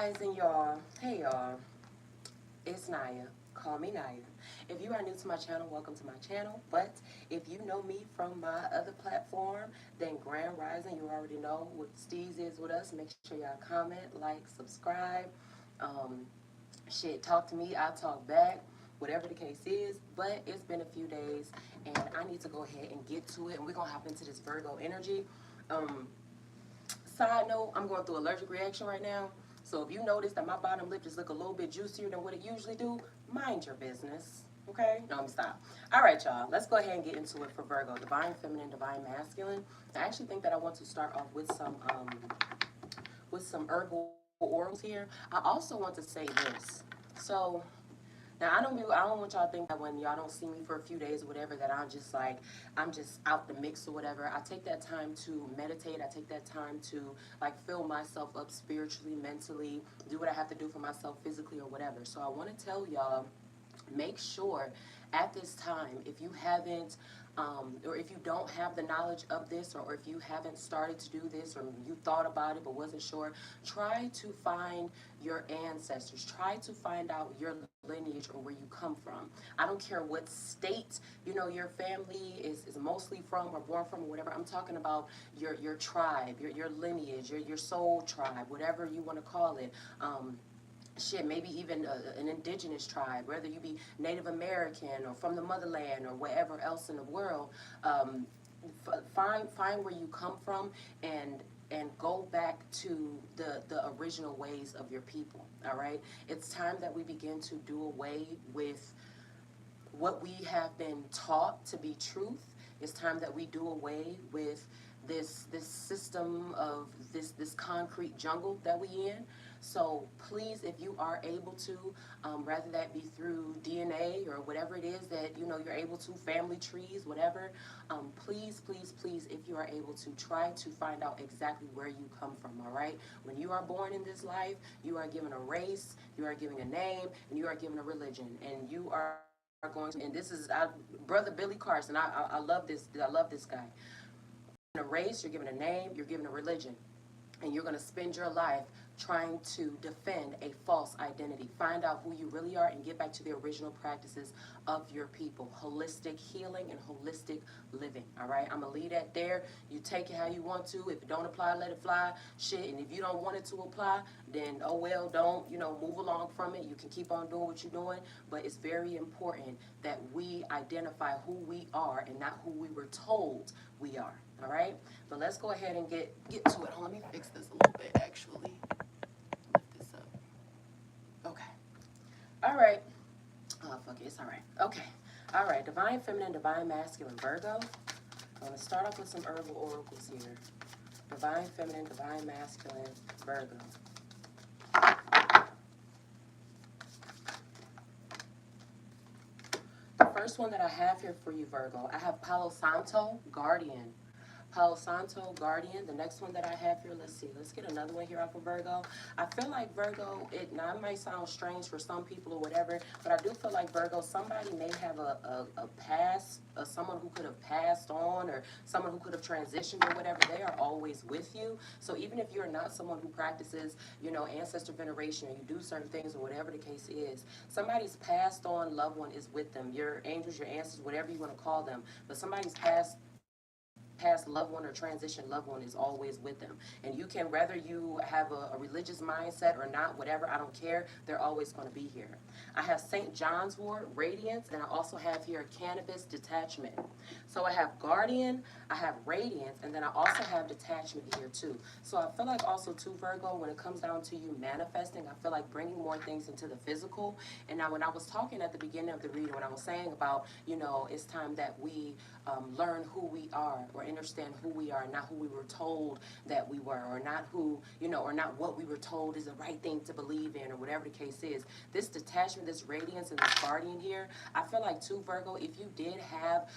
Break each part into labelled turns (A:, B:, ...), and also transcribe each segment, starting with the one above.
A: Rising, y'all. Hey, y'all. It's Naya. Call me Naya. If you are new to my channel, welcome to my channel. But if you know me from my other platform, then Grand Rising, you already know what Steez is with us. Make sure y'all comment, like, subscribe. Um, talk to me. I'll talk back. Whatever the case is. But it's been a few days, and I need to go ahead and get to it. And we're going to hop into this Virgo energy. Um, Side note, I'm going through allergic reaction right now. So if you notice that my bottom lip just look a little bit juicier than what it usually do, mind your business. Okay? No, let me stop. All right, y'all. Let's go ahead and get into it for Virgo. Divine Feminine, Divine Masculine. I actually think that I want to start off with some herbal oracles here. I also want to say this. So now I don't want y'all to think that when y'all don't see me for a few days or whatever that I'm just out the mix or whatever. I take that time to meditate. I take that time to like fill myself up spiritually, mentally, do what I have to do for myself physically or whatever. So I want to tell y'all, make sure at this time, if you haven't or if you don't have the knowledge of this, or if you haven't started to do this, or you thought about it but wasn't sure, try to find your ancestors. Try to find out your lineage or where you come from. I don't care what state your family is mostly from or born from or whatever. I'm talking about your tribe, your lineage, your soul tribe, whatever you want to call it. Maybe even an indigenous tribe, whether you be Native American or from the motherland or wherever else in the world. Find where you come from and go back to the original ways of your people. All right, it's time that we begin to do away with what we have been taught to be truth. It's time that we do away with this system of this concrete jungle that we in. So please, if you are able to, rather that be through DNA or whatever it is that you're able to, family trees, whatever, please, please, please, if you are able to, try to find out exactly where you come from. All right, when you are born in this life, you are given a race, you are given a name, and you are given a religion, and you are going to, and this is brother Billy Carson. I love this. I love this guy. A race, you're given a name, you're given a religion, and you're going to spend your life trying to defend a false identity. Find out who you really are and get back to the original practices of your people. Holistic healing and holistic living. All right, I'm going to leave that there. You take it how you want to. If it don't apply, let it fly. And if you don't want it to apply, then oh well, don't move along from it. You can keep on doing what you're doing, but it's very important that we identify who we are and not who we were told we are. All right, but let's go ahead and get to it. Let me fix this a little bit, actually. Lift this up. Okay. All right. Oh, fuck it. It's all right. Okay. All right. Divine Feminine, Divine Masculine, Virgo. I'm going to start off with some herbal oracles here. Divine Feminine, Divine Masculine, Virgo. The first one that I have here for you, Virgo, I have Palo Santo, Guardian. Palo Santo, Guardian. The next one that I have here, let's see. Let's get another one here off of Virgo. I feel like Virgo, it might sound strange for some people or whatever, but I do feel like Virgo, somebody may have a past, someone who could have passed on or someone who could have transitioned or whatever. They are always with you. So even if you're not someone who practices, ancestor veneration, or you do certain things or whatever the case is, somebody's passed on loved one is with them. Your angels, your ancestors, whatever you want to call them, but somebody's past loved one or transition loved one is always with them. And you can, whether you have a religious mindset or not, whatever, I don't care, they're always going to be here. I have St. John's wort, radiance, and I also have here cannabis, detachment. So I have guardian, I have radiance, and then I also have detachment here too. So I feel like also too, Virgo, when it comes down to you manifesting, I feel like bringing more things into the physical. And now when I was talking at the beginning of the reading, when I was saying about, it's time that we learn who we are or understand who we are, not who we were told that we were, or not who, or not what we were told is the right thing to believe in, or whatever the case is. This detachment, this radiance, and this guardian here, I feel like too, Virgo, if you did have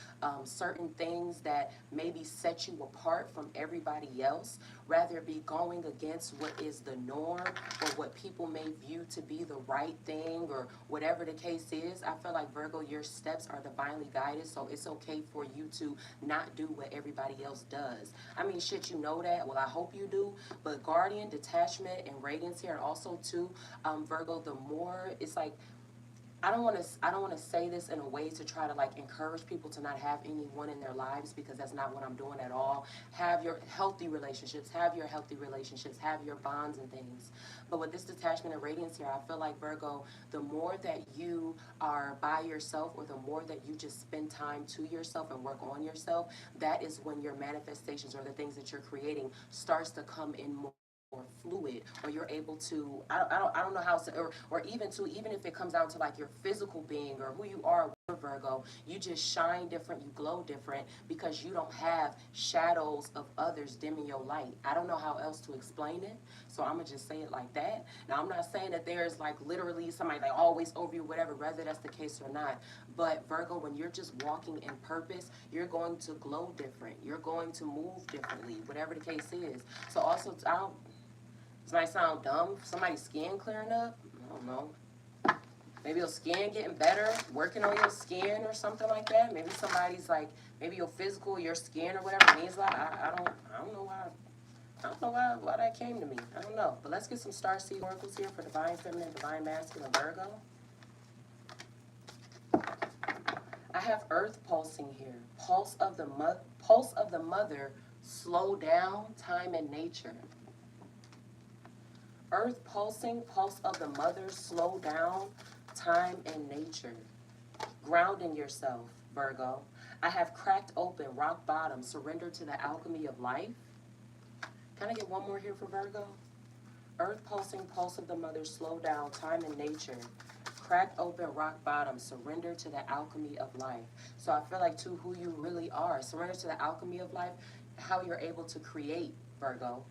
A: certain things that maybe set you apart from everybody else, rather it be going against what is the norm or what people may view to be the right thing or whatever the case is, I feel like Virgo, your steps are divinely guided, so it's okay for you to not do what everybody everybody else does. I mean, shit, you know that. Well, I hope you do. But guardian, detachment, and radiance here, and also too, Virgo. The more it's like I don't want to say this in a way to try to like encourage people to not have anyone in their lives, because that's not what I'm doing at all. Have your healthy relationships, have your bonds and things. But with this detachment and radiance here, I feel like, Virgo, the more that you are by yourself, or the more that you just spend time to yourself and work on yourself, that is when your manifestations or the things that you're creating starts to come in more fluid, or you're able to I don't know how to, or even to, even if it comes down to like your physical being or who you are, Virgo, you just shine different, you glow different, because you don't have shadows of others dimming your light. I don't know how else to explain it, so I'm gonna just say it like that. Now, I'm not saying that there's like literally somebody like always over you, whatever, whether that's the case or not. But Virgo, when you're just walking in purpose, you're going to glow different, you're going to move differently, whatever the case is. So also, I don't, this might sound dumb, somebody's skin clearing up, I don't know. Maybe your skin getting better, working on your skin or something like that. Maybe somebody's like, maybe your physical, your skin or whatever means like, I don't know why. I don't know why that came to me. I don't know. But let's get some starseed oracles here for divine feminine, divine masculine, Virgo. I have earth pulsing here. Pulse of the mother, slow down, time and nature. Earth pulsing, pulse of the mother, slow down, time and nature. Grounding yourself, Virgo. I have cracked open, rock bottom, surrender to the alchemy of life. Can I get one more here for Virgo? Earth pulsing, pulse of the mother, slow down, time and nature. Cracked open, rock bottom, surrender to the alchemy of life. So I feel like, too, who you really are. Surrender to the alchemy of life, how you're able to create, Virgo.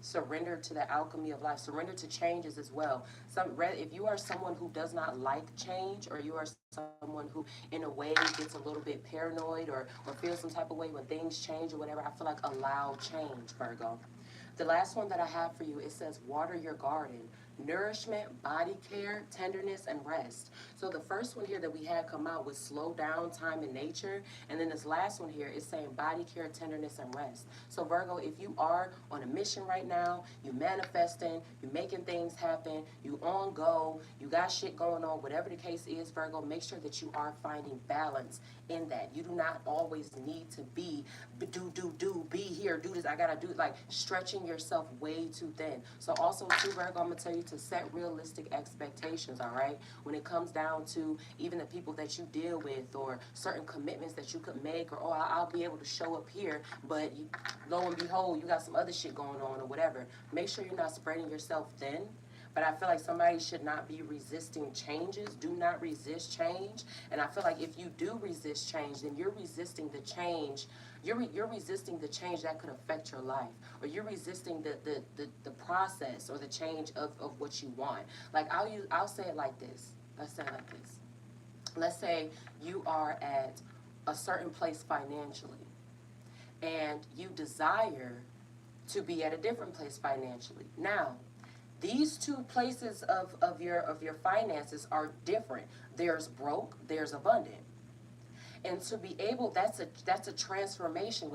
A: Surrender to the alchemy of life. Surrender to changes as well. If you are someone who does not like change, or you are someone who in a way gets a little bit paranoid, or feels some type of way when things change or whatever, I feel like allow change, Virgo. The last one that I have for you, it says water your garden. Nourishment, body care, tenderness, and rest. So the first one here that we had come out was slow down, time and nature. And then this last one here is saying body care, tenderness, and rest. So Virgo, if you are on a mission right now, you manifesting, you making things happen, you on go, you got shit going on, whatever the case is, Virgo, make sure that you are finding balance in that. You do not always need to be be here, do this, I gotta do it, like stretching yourself way too thin. So also too, Virgo, I'm gonna tell you to set realistic expectations, all right? When it comes down to even the people that you deal with, or certain commitments that you could make, or, oh, I'll be able to show up here, but lo and behold, you got some other shit going on or whatever. Make sure you're not spreading yourself thin. But I feel like somebody should not be resisting changes. Do not resist change. And I feel like if you do resist change, then you're resisting the change. You're resisting the change that could affect your life. Or you're resisting the process or the change of what you want. Like I'll say it like this. Let's say it like this. Let's say you are at a certain place financially, and you desire to be at a different place financially. Now, these two places of your finances are different. There's broke, there's abundant. And to be able, that's a transformation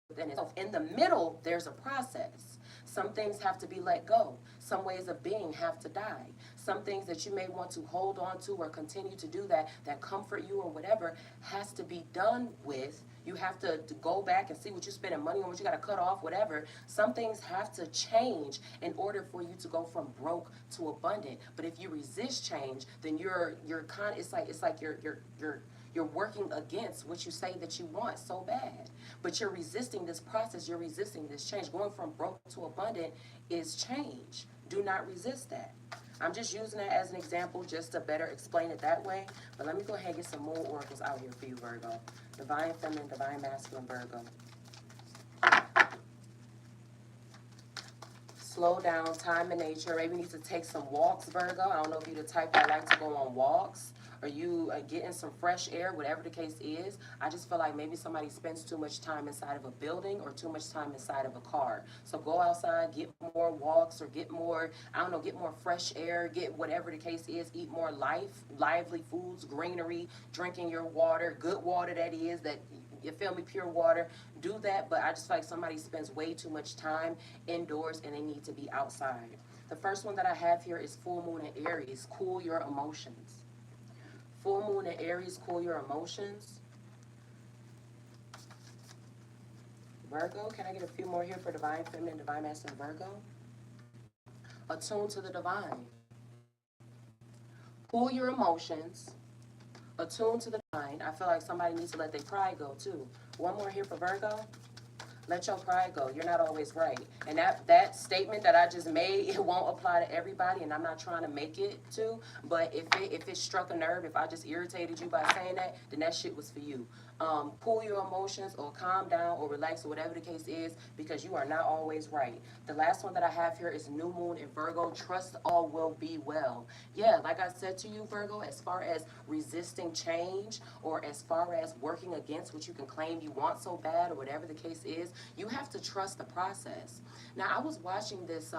A: within itself. In the middle, there's a process. Some things have to be let go. Some ways of being have to die. Some things that you may want to hold on to or continue to do that comfort you or whatever has to be done with. You have to go back and see what you're spending money on, what you got to cut off, whatever. Some things have to change in order for you to go from broke to abundant. But if you resist change, then you're kind. It's like you're working against what you say that you want so bad. But you're resisting this process. You're resisting this change. Going from broke to abundant is change. Do not resist that. I'm just using that as an example just to better explain it that way. But let me go ahead and get some more oracles out here for you, Virgo. Divine feminine, divine masculine, Virgo. Slow down, time and nature. Maybe you need to take some walks, Virgo. I don't know if you're the type that like to go on walks, or you getting some fresh air, whatever the case is. I just feel like maybe somebody spends too much time inside of a building or too much time inside of a car. So go outside, get more walks, or get more, I don't know, get more fresh air, get whatever the case is, eat more lively foods, greenery, drinking your water, good water that is, that You feel me? Pure water. Do that, but I just feel like somebody spends way too much time indoors and they need to be outside. The first one that I have here is full moon in Aries. Cool your emotions. Full moon in Aries, cool your emotions. Virgo, can I get a few more here for divine feminine, divine masculine Virgo? Attune to the divine. Cool your emotions. Attune to the divine. I feel like somebody needs to let their pride go too. One more here for Virgo. Let your pride go. You're not always right. And that statement that I just made, it won't apply to everybody, and I'm not trying to make it to. But if it struck a nerve, if I just irritated you by saying that, then that shit was for you. Cool your emotions or calm down or relax or whatever the case is, because you are not always right. The last one that I have here is new moon in Virgo. Trust all will be well. Yeah, like I said to you, Virgo, as far as resisting change or as far as working against what you can claim you want so bad or whatever the case is, you have to trust the process. Now, I was watching this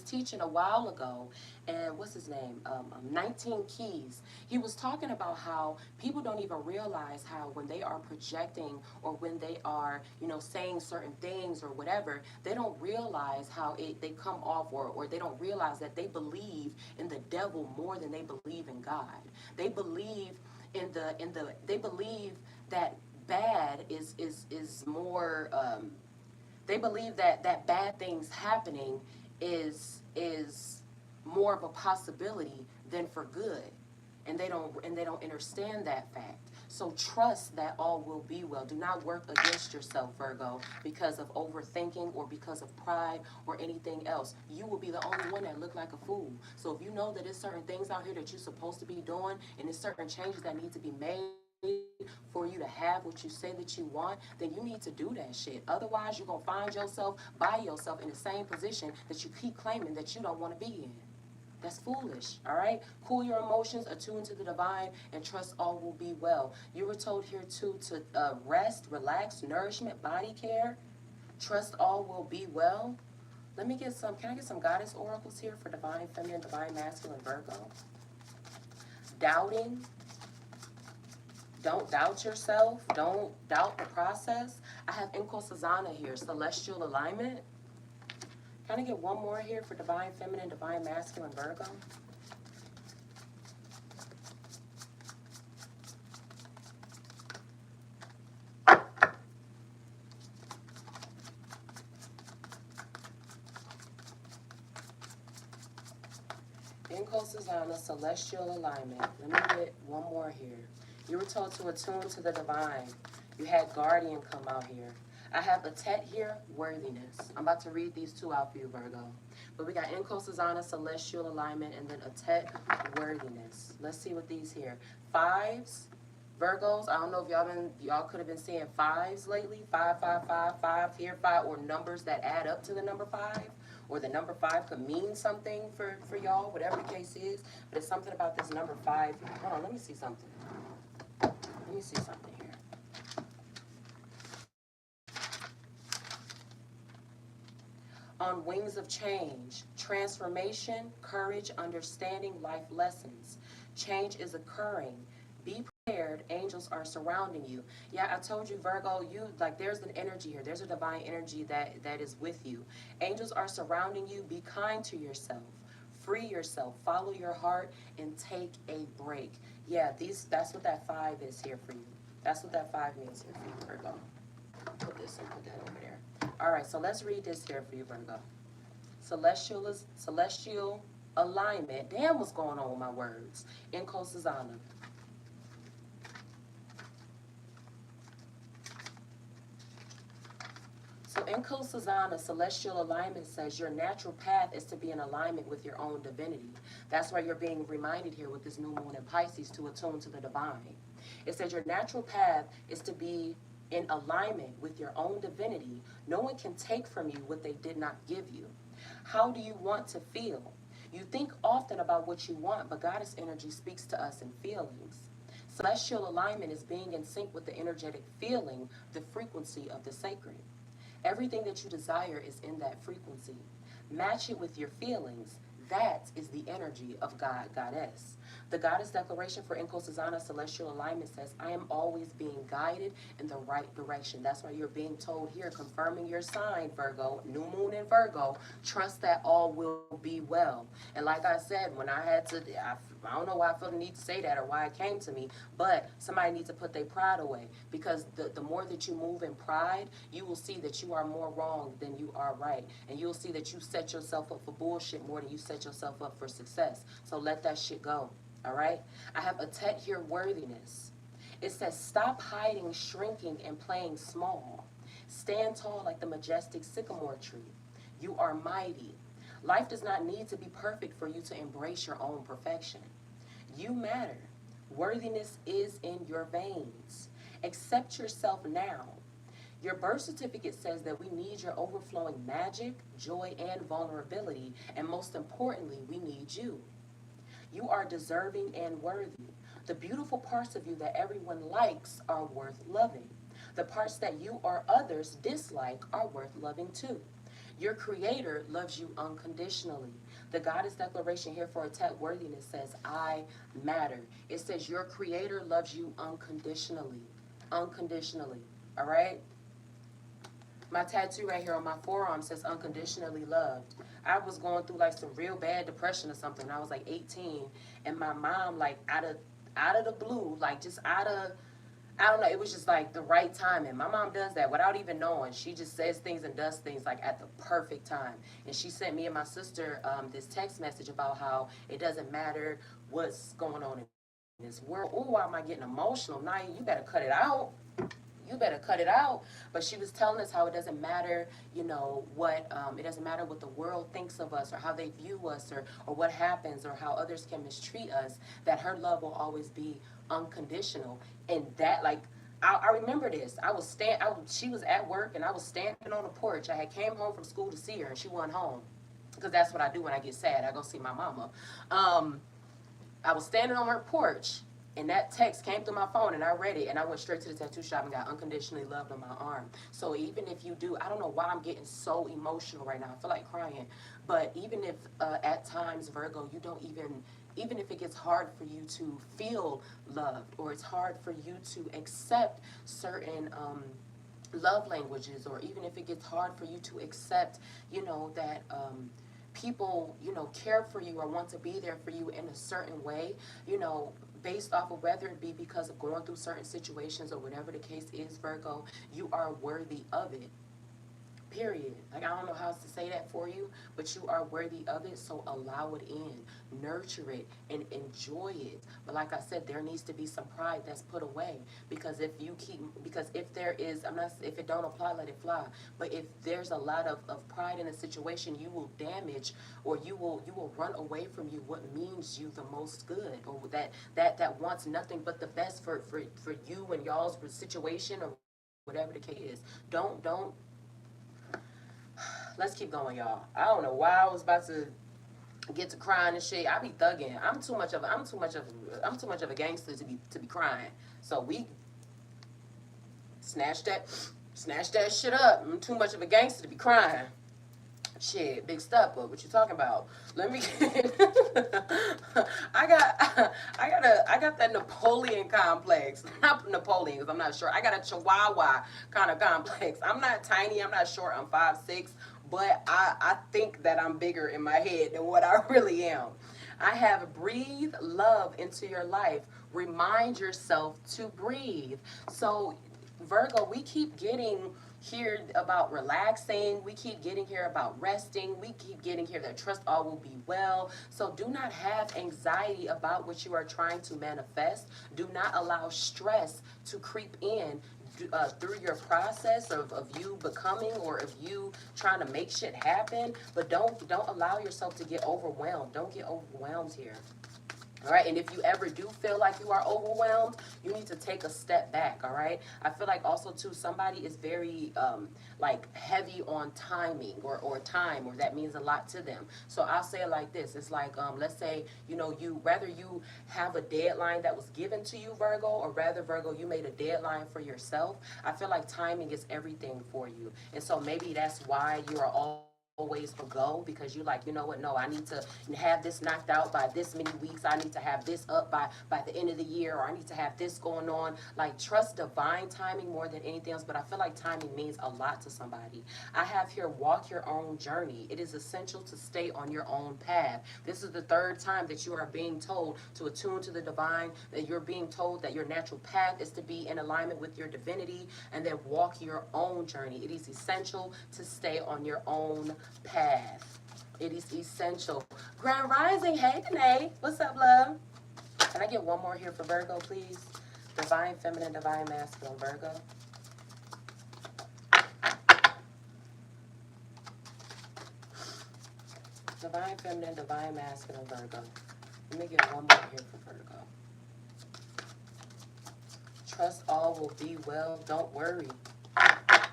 A: teaching a while ago, and what's his name? 19 Keys. He was talking about how people don't even realize how when they are projecting or when they are, saying certain things or whatever, they don't realize how they come off, or they don't realize that they believe in the devil more than they believe in God. They believe they believe that bad is more. They believe that bad things happening is more of a possibility than for good, and they don't understand that fact. So trust that all will be well. Do not work against yourself, Virgo, because of overthinking or because of pride or anything else. You will be the only one that look like a fool. So if you know that there's certain things out here that you're supposed to be doing, and there's certain changes that need to be made for you to have what you say that you want, then you need to do that shit. Otherwise, you're going to find yourself by yourself in the same position that you keep claiming that you don't want to be in. That's foolish, all right? Cool your emotions, attune to the divine, and trust all will be well. You were told here, too, to rest, relax, nourishment, body care. Trust all will be well. Let me get some, can I get some goddess oracles here for divine feminine, divine masculine Virgo? Doubting. Don't doubt yourself. Don't doubt the process. I have Inko Sazana here, celestial alignment. Can I get one more here for divine feminine, divine masculine Virgo? Inko Sazana, celestial alignment. Let me get one more here. You were told to attune to the divine. You had guardian come out here. I have a Tet here, worthiness. I'm about to read these two out for you, Virgo. But we got Inko Sazana, celestial alignment, and then a Tet, worthiness. Let's see what these here. Fives, Virgos. I don't know if y'all could have been seeing fives lately. 5, 5, 5, 5 here, 5, or numbers that add up to the number 5. Or the number 5 could mean something for y'all, whatever the case is. But it's something about this number 5 here. Hold on, let me see something. Let me see something here. On wings of change, transformation, courage, understanding, life lessons. Change is occurring. Be prepared. Angels are surrounding you. Yeah, I told you, Virgo, there's an energy here. There's a divine energy that is with you. Angels are surrounding you. Be kind to yourself. Free yourself. Follow your heart and take a break. Yeah, that's what that 5 is here for you. That's what that 5 means here for you, Virgo. Put this and put that over there. All right, so let's read this here for you, Virgo. Celestial alignment. Damn, what's going on with my words? Inko Sazana. So Inko Sazana, celestial alignment says your natural path is to be in alignment with your own divinity. That's why you're being reminded here with this new moon in Pisces to attune to the divine. It says your natural path is to be in alignment with your own divinity. No one can take from you what they did not give you. How do you want to feel? You think often about what you want, but goddess energy speaks to us in feelings. Celestial alignment is being in sync with the energetic feeling, the frequency of the sacred. Everything that you desire is in that frequency. Match it with your feelings. That is the energy of God, goddess. The goddess declaration for Inkosazana celestial alignment says, I am always being guided in the right direction. That's why you're being told here, confirming your sign, Virgo, new moon in Virgo, trust that all will be well. And like I said, when I had to, I don't know why I felt the need to say that or why it came to me, but somebody needs to put their pride away, because the more that you move in pride, you will see that you are more wrong than you are right. And you'll see that you set yourself up for bullshit more than you set yourself up for success. So let that shit go. All right? I have a Tet here, worthiness. It says, stop hiding, shrinking, and playing small. Stand tall like the majestic sycamore tree. You are mighty. Life does not need to be perfect for you to embrace your own perfection. You matter. Worthiness is in your veins. Accept yourself now. Your birth certificate says that we need your overflowing magic, joy, and vulnerability, and most importantly, we need you. You are deserving and worthy. The beautiful parts of you that everyone likes are worth loving. The parts that you or others dislike are worth loving too. Your creator loves you unconditionally. The goddess declaration here for a Tet worthiness says, I matter. It says your creator loves you unconditionally. Unconditionally. All right? My tattoo right here on my forearm says unconditionally loved. I was going through like some real bad depression or something. I was like 18, and my mom, like out of the blue, like just out of, I don't know, it was just like the right timing. My mom does that without even knowing. She just says things and does things like at the perfect time. And she sent me and my sister this text message about how it doesn't matter what's going on in this world. Oh, why am I getting emotional? Naya, you better cut it out. You better cut it out. But she was telling us how it doesn't matter, you know, what, it doesn't matter what the world thinks of us or how they view us, or what happens or how others can mistreat us, that her love will always be unconditional. And that, like, I remember this. She was at work and I was standing on the porch. I had came home from school to see her and she wasn't home. Because that's what I do when I get sad. I go see my mama. I was standing on her porch, and that text came through my phone, and I read it, and I went straight to the tattoo shop and got unconditionally loved on my arm. So even if you do, I don't know why I'm getting so emotional right now. I feel like crying. But even if at times, Virgo, you don't even if it gets hard for you to feel loved, or it's hard for you to accept certain love languages, or even if it gets hard for you to accept, you know, that people, you know, care for you or want to be there for you in a certain way, you know, based off of whether it be because of going through certain situations or whatever the case is, Virgo, you are worthy of it. Period. Like, I don't know how else to say that for you, but you are worthy of it, so allow it in, nurture it, and enjoy it. But like I said, there needs to be some pride that's put away, because if there is, if it don't apply, let it fly. But if there's a lot of pride in a situation, you will damage, or you will run away from you what means you the most good, or that wants nothing but the best for you and y'all's situation, or whatever the case is. Don't Let's keep going, y'all. I don't know why I was about to get to crying and shit. I be thugging. I'm too much of a gangster to be crying. So we snatch that shit up. I'm too much of a gangster to be crying. Shit, big step up. What you talking about? Let me get I got that Napoleon complex. Not Napoleon, because I'm not sure. I got a Chihuahua kind of complex. I'm not tiny, I'm not short, I'm 5'6", but I think that I'm bigger in my head than what I really am. I have breathe love into your life. Remind yourself to breathe. So Virgo, we keep getting here about relaxing. We keep getting here about resting. We keep getting here that trust all will be well. So do not have anxiety about what you are trying to manifest. Do not allow stress to creep in through your process of you becoming, or of you trying to make shit happen. But don't allow yourself to get overwhelmed. Don't get overwhelmed here. All right, and if you ever do feel like you are overwhelmed, you need to take a step back. All right, I feel like also too, somebody is very like heavy on timing, or time, or that means a lot to them. So I'll say it like this. It's like, let's say, you know, you have a deadline that was given to you, Virgo, or rather, Virgo, you made a deadline for yourself. I feel like timing is everything for you, and so maybe that's why you are always always go because you're like, you know what, no, I need to have this knocked out by this many weeks. I need to have this up by the end of the year, or I need to have this going on. Like, trust divine timing more than anything else. But I feel like timing means a lot to somebody. I have here, walk your own journey. It is essential to stay on your own path. This is the third time that you are being told to attune to the divine, that you're being told that your natural path is to be in alignment with your divinity, and then walk your own journey. It is essential to stay on your own path. It is essential. Grand Rising, hey Danae. What's up, love? Can I get one more here for Virgo, please? Divine Feminine, Divine Masculine, Virgo. Divine Feminine, Divine Masculine, Virgo. Let me get one more here for Virgo. Trust all will be well. Don't worry.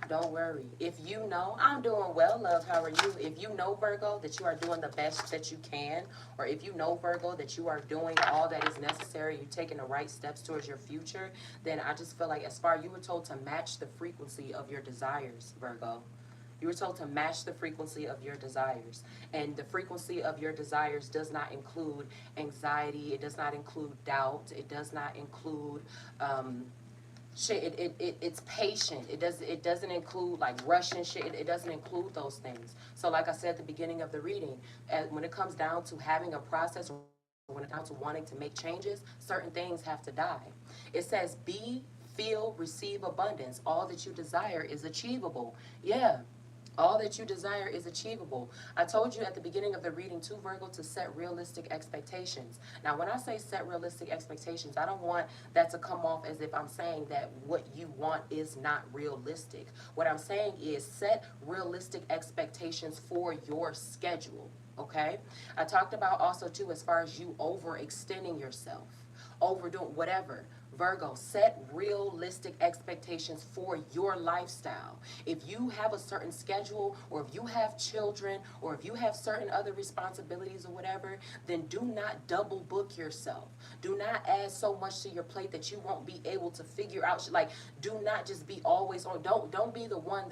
A: Don't worry. If you know, I'm doing well, love. How are you? If you know, Virgo, that you are doing the best that you can, or if you know, Virgo, that you are doing all that is necessary, you're taking the right steps towards your future, then I just feel like, as far you were told to match the frequency of your desires, Virgo. You were told to match the frequency of your desires. And the frequency of your desires does not include anxiety. It does not include doubt. It does not include shit. It's patient. It doesn't include like rushing shit. It doesn't include those things. So like I said at the beginning of the reading, when it comes down to having a process, or when it comes down to wanting to make changes, certain things have to die. It says, be, feel, receive abundance. All that you desire is achievable. Yeah. All that you desire is achievable. I told you at the beginning of the reading too, Virgo, to set realistic expectations. Now, when I say set realistic expectations, I don't want that to come off as if I'm saying that what you want is not realistic. What I'm saying is set realistic expectations for your schedule, okay? I talked about also too, as far as you overextending yourself, overdoing whatever. Virgo, set realistic expectations for your lifestyle. If you have a certain schedule, or if you have children, or if you have certain other responsibilities or whatever, then do not double book yourself. Do not add so much to your plate that you won't be able to figure out. Like, do not just be always on. Don't be the one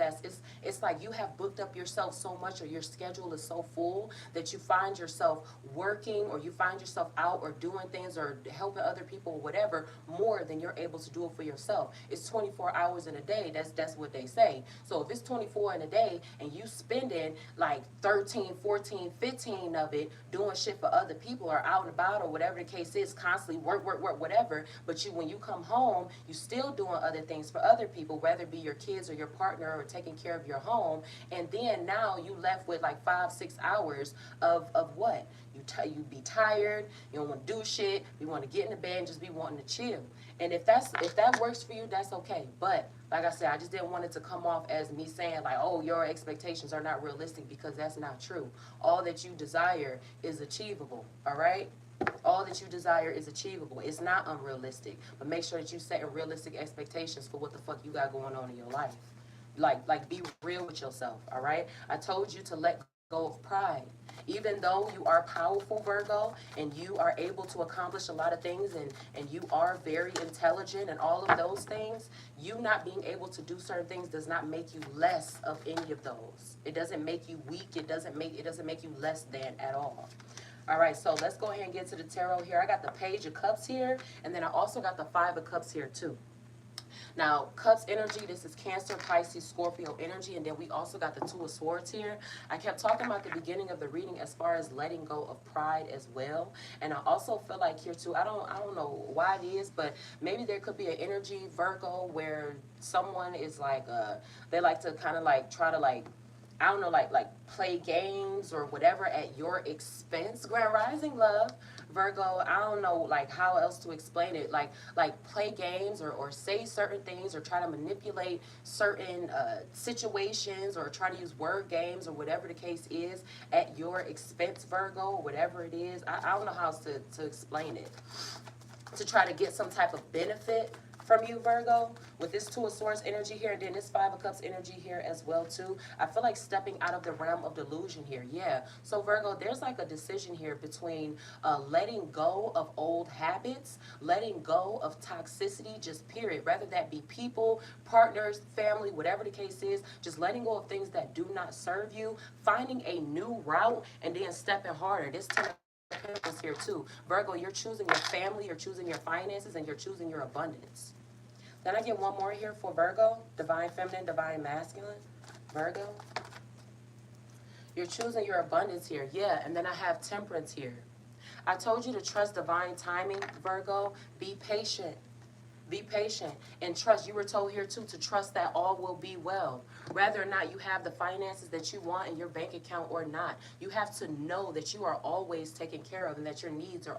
A: it's like you have booked up yourself so much, or your schedule is so full that you find yourself working, or you find yourself out or doing things or helping other people or whatever more than you're able to do it for yourself. It's 24 hours in a day. That's what they say. So if it's 24 in a day and you spending like 13, 14, 15 of it doing shit for other people, or out and about, or whatever the case is, constantly work, whatever, but when you come home, you still doing other things for other people, whether it be your kids or your partner, or taking care of your home, and then now you left with like 5-6 hours of what? You be tired, you don't want to do shit, you want to get in the bed and just be wanting to chill. And if that works for you, that's okay. But like I said, I just didn't want it to come off as me saying like, oh, your expectations are not realistic, because that's not true. All that you desire is achievable, all right? All that you desire is achievable. It's not unrealistic. But make sure that you set realistic expectations for what the fuck you got going on in your life. Like be real with yourself, all right? I told you to let go of pride. Even though you are powerful, Virgo, and you are able to accomplish a lot of things, and you are very intelligent and all of those things, you not being able to do certain things does not make you less of any of those. It doesn't make you weak. It doesn't make you less than at all. All right, so let's go ahead and get to the tarot here. I got the Page of Cups here, and then I also got the Five of Cups here too. Now, Cups energy, this is Cancer, Pisces, Scorpio energy, and then we also got the Two of Swords here. I kept talking about the beginning of the reading as far as letting go of pride as well. And I also feel like here too, I don't know why it is, but maybe there could be an energy, Virgo, where someone is like, they like to kind of like try to like, I don't know, like play games or whatever at your expense. Grand Rising, love. Virgo, I don't know like how else to explain it. Like play games or say certain things, or try to manipulate certain situations, or try to use word games or whatever the case is at your expense, Virgo, whatever it is. I don't know how else to explain it. To try to get some type of benefit from you, Virgo, with this Two of Swords energy here, and then this Five of Cups energy here as well too. I feel like stepping out of the realm of delusion here. Yeah. So Virgo, there's like a decision here between letting go of old habits, letting go of toxicity, just period. Rather that be people, partners, family, whatever the case is, just letting go of things that do not serve you, finding a new route, and then stepping harder. This Ten of Pentacles here too. Virgo, you're choosing your family, you're choosing your finances, and you're choosing your abundance. Then I get one more here for Virgo, divine feminine, divine masculine. Virgo, you're choosing your abundance here. Yeah, and then I have temperance here. I told you to trust divine timing, Virgo. Be patient. Be patient and trust. You were told here too to trust that all will be well. Whether or not you have the finances that you want in your bank account or not, you have to know that you are always taken care of and that your needs are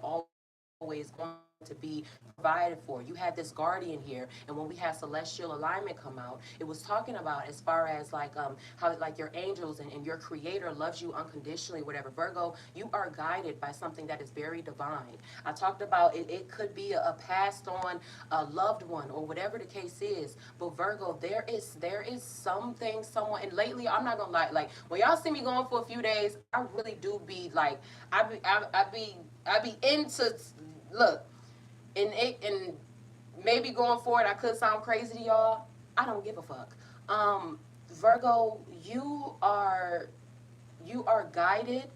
A: always going to be provided for. You had this guardian here, and when we had celestial alignment come out, it was talking about as far as like how like your angels and your creator loves you unconditionally, whatever. Virgo, you are guided by something that is very divine. I talked about it could be a passed on a loved one or whatever the case is. But Virgo, there is something, someone, and lately I'm not gonna lie, like when y'all see me going for a few days, I really do be like I be into look, and maybe going forward I could sound crazy to y'all. I don't give a fuck. Virgo, you are guided,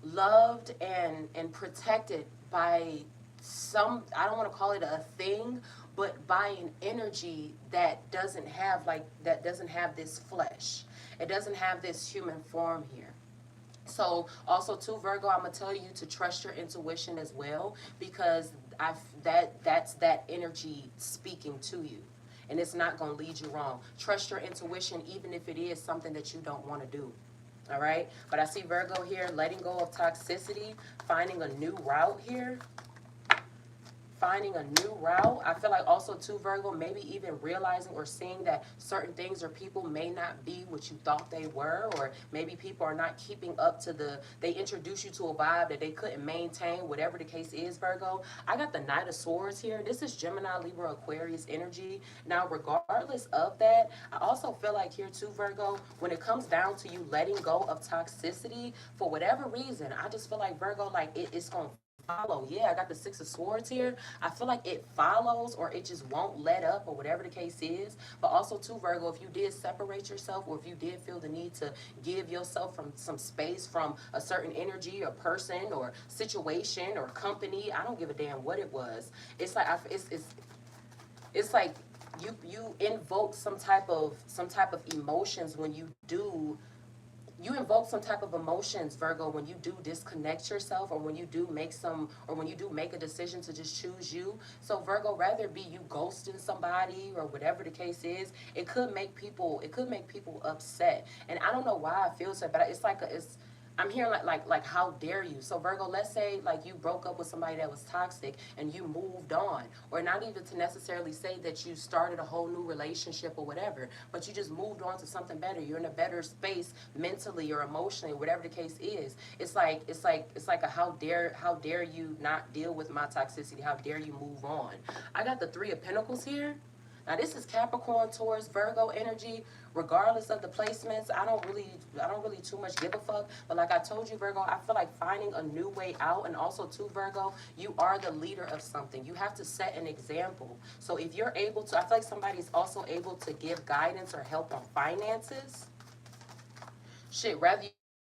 A: loved, and protected by some, I don't want to call it a thing, but by an energy that doesn't have this flesh. It doesn't have this human form here. So also too, Virgo, I'm gonna tell you to trust your intuition as well, because that's that energy speaking to you, and it's not gonna lead you wrong. Trust your intuition, even if it is something that you don't want to do. All right, but I see Virgo here letting go of toxicity, finding a new route here, finding a new route. I feel like also too, Virgo, maybe even realizing or seeing that certain things or people may not be what you thought they were, or maybe people are not keeping up to they introduce you to a vibe that they couldn't maintain, whatever the case is, Virgo. I got the Knight of Swords here. This is Gemini, Libra, Aquarius energy. Now, regardless of that, I also feel like here too, Virgo, when it comes down to you letting go of toxicity, for whatever reason, I just feel like, Virgo, like it's going to follow. Yeah, I got the Six of Swords here. I feel like it follows, or it just won't let up, or whatever the case is. But also too, Virgo, if you did separate yourself, or if you did feel the need to give yourself from some space from a certain energy or person or situation or company, I don't give a damn what it was. It's like it's like you invoke some type of emotions when you invoke some type of emotions, Virgo, when you do disconnect yourself, or when you do make a decision to just choose you. So Virgo, rather be you ghosting somebody or whatever the case is, it could make people upset. And I don't know why I feel so, but it's I'm hearing like how dare you? So Virgo, let's say like you broke up with somebody that was toxic and you moved on, or not even to necessarily say that you started a whole new relationship or whatever, but you just moved on to something better. You're in a better space mentally or emotionally, whatever the case is. It's like a how dare you not deal with my toxicity? How dare you move on? I got the Three of Pentacles here. Now this is Capricorn, Taurus, Virgo energy. Regardless of the placements, I don't really too much give a fuck. But like I told you, Virgo, I feel like finding a new way out, and also too, Virgo, you are the leader of something. You have to set an example. So if you're able to, I feel like somebody's also able to give guidance or help on finances. Shit, rather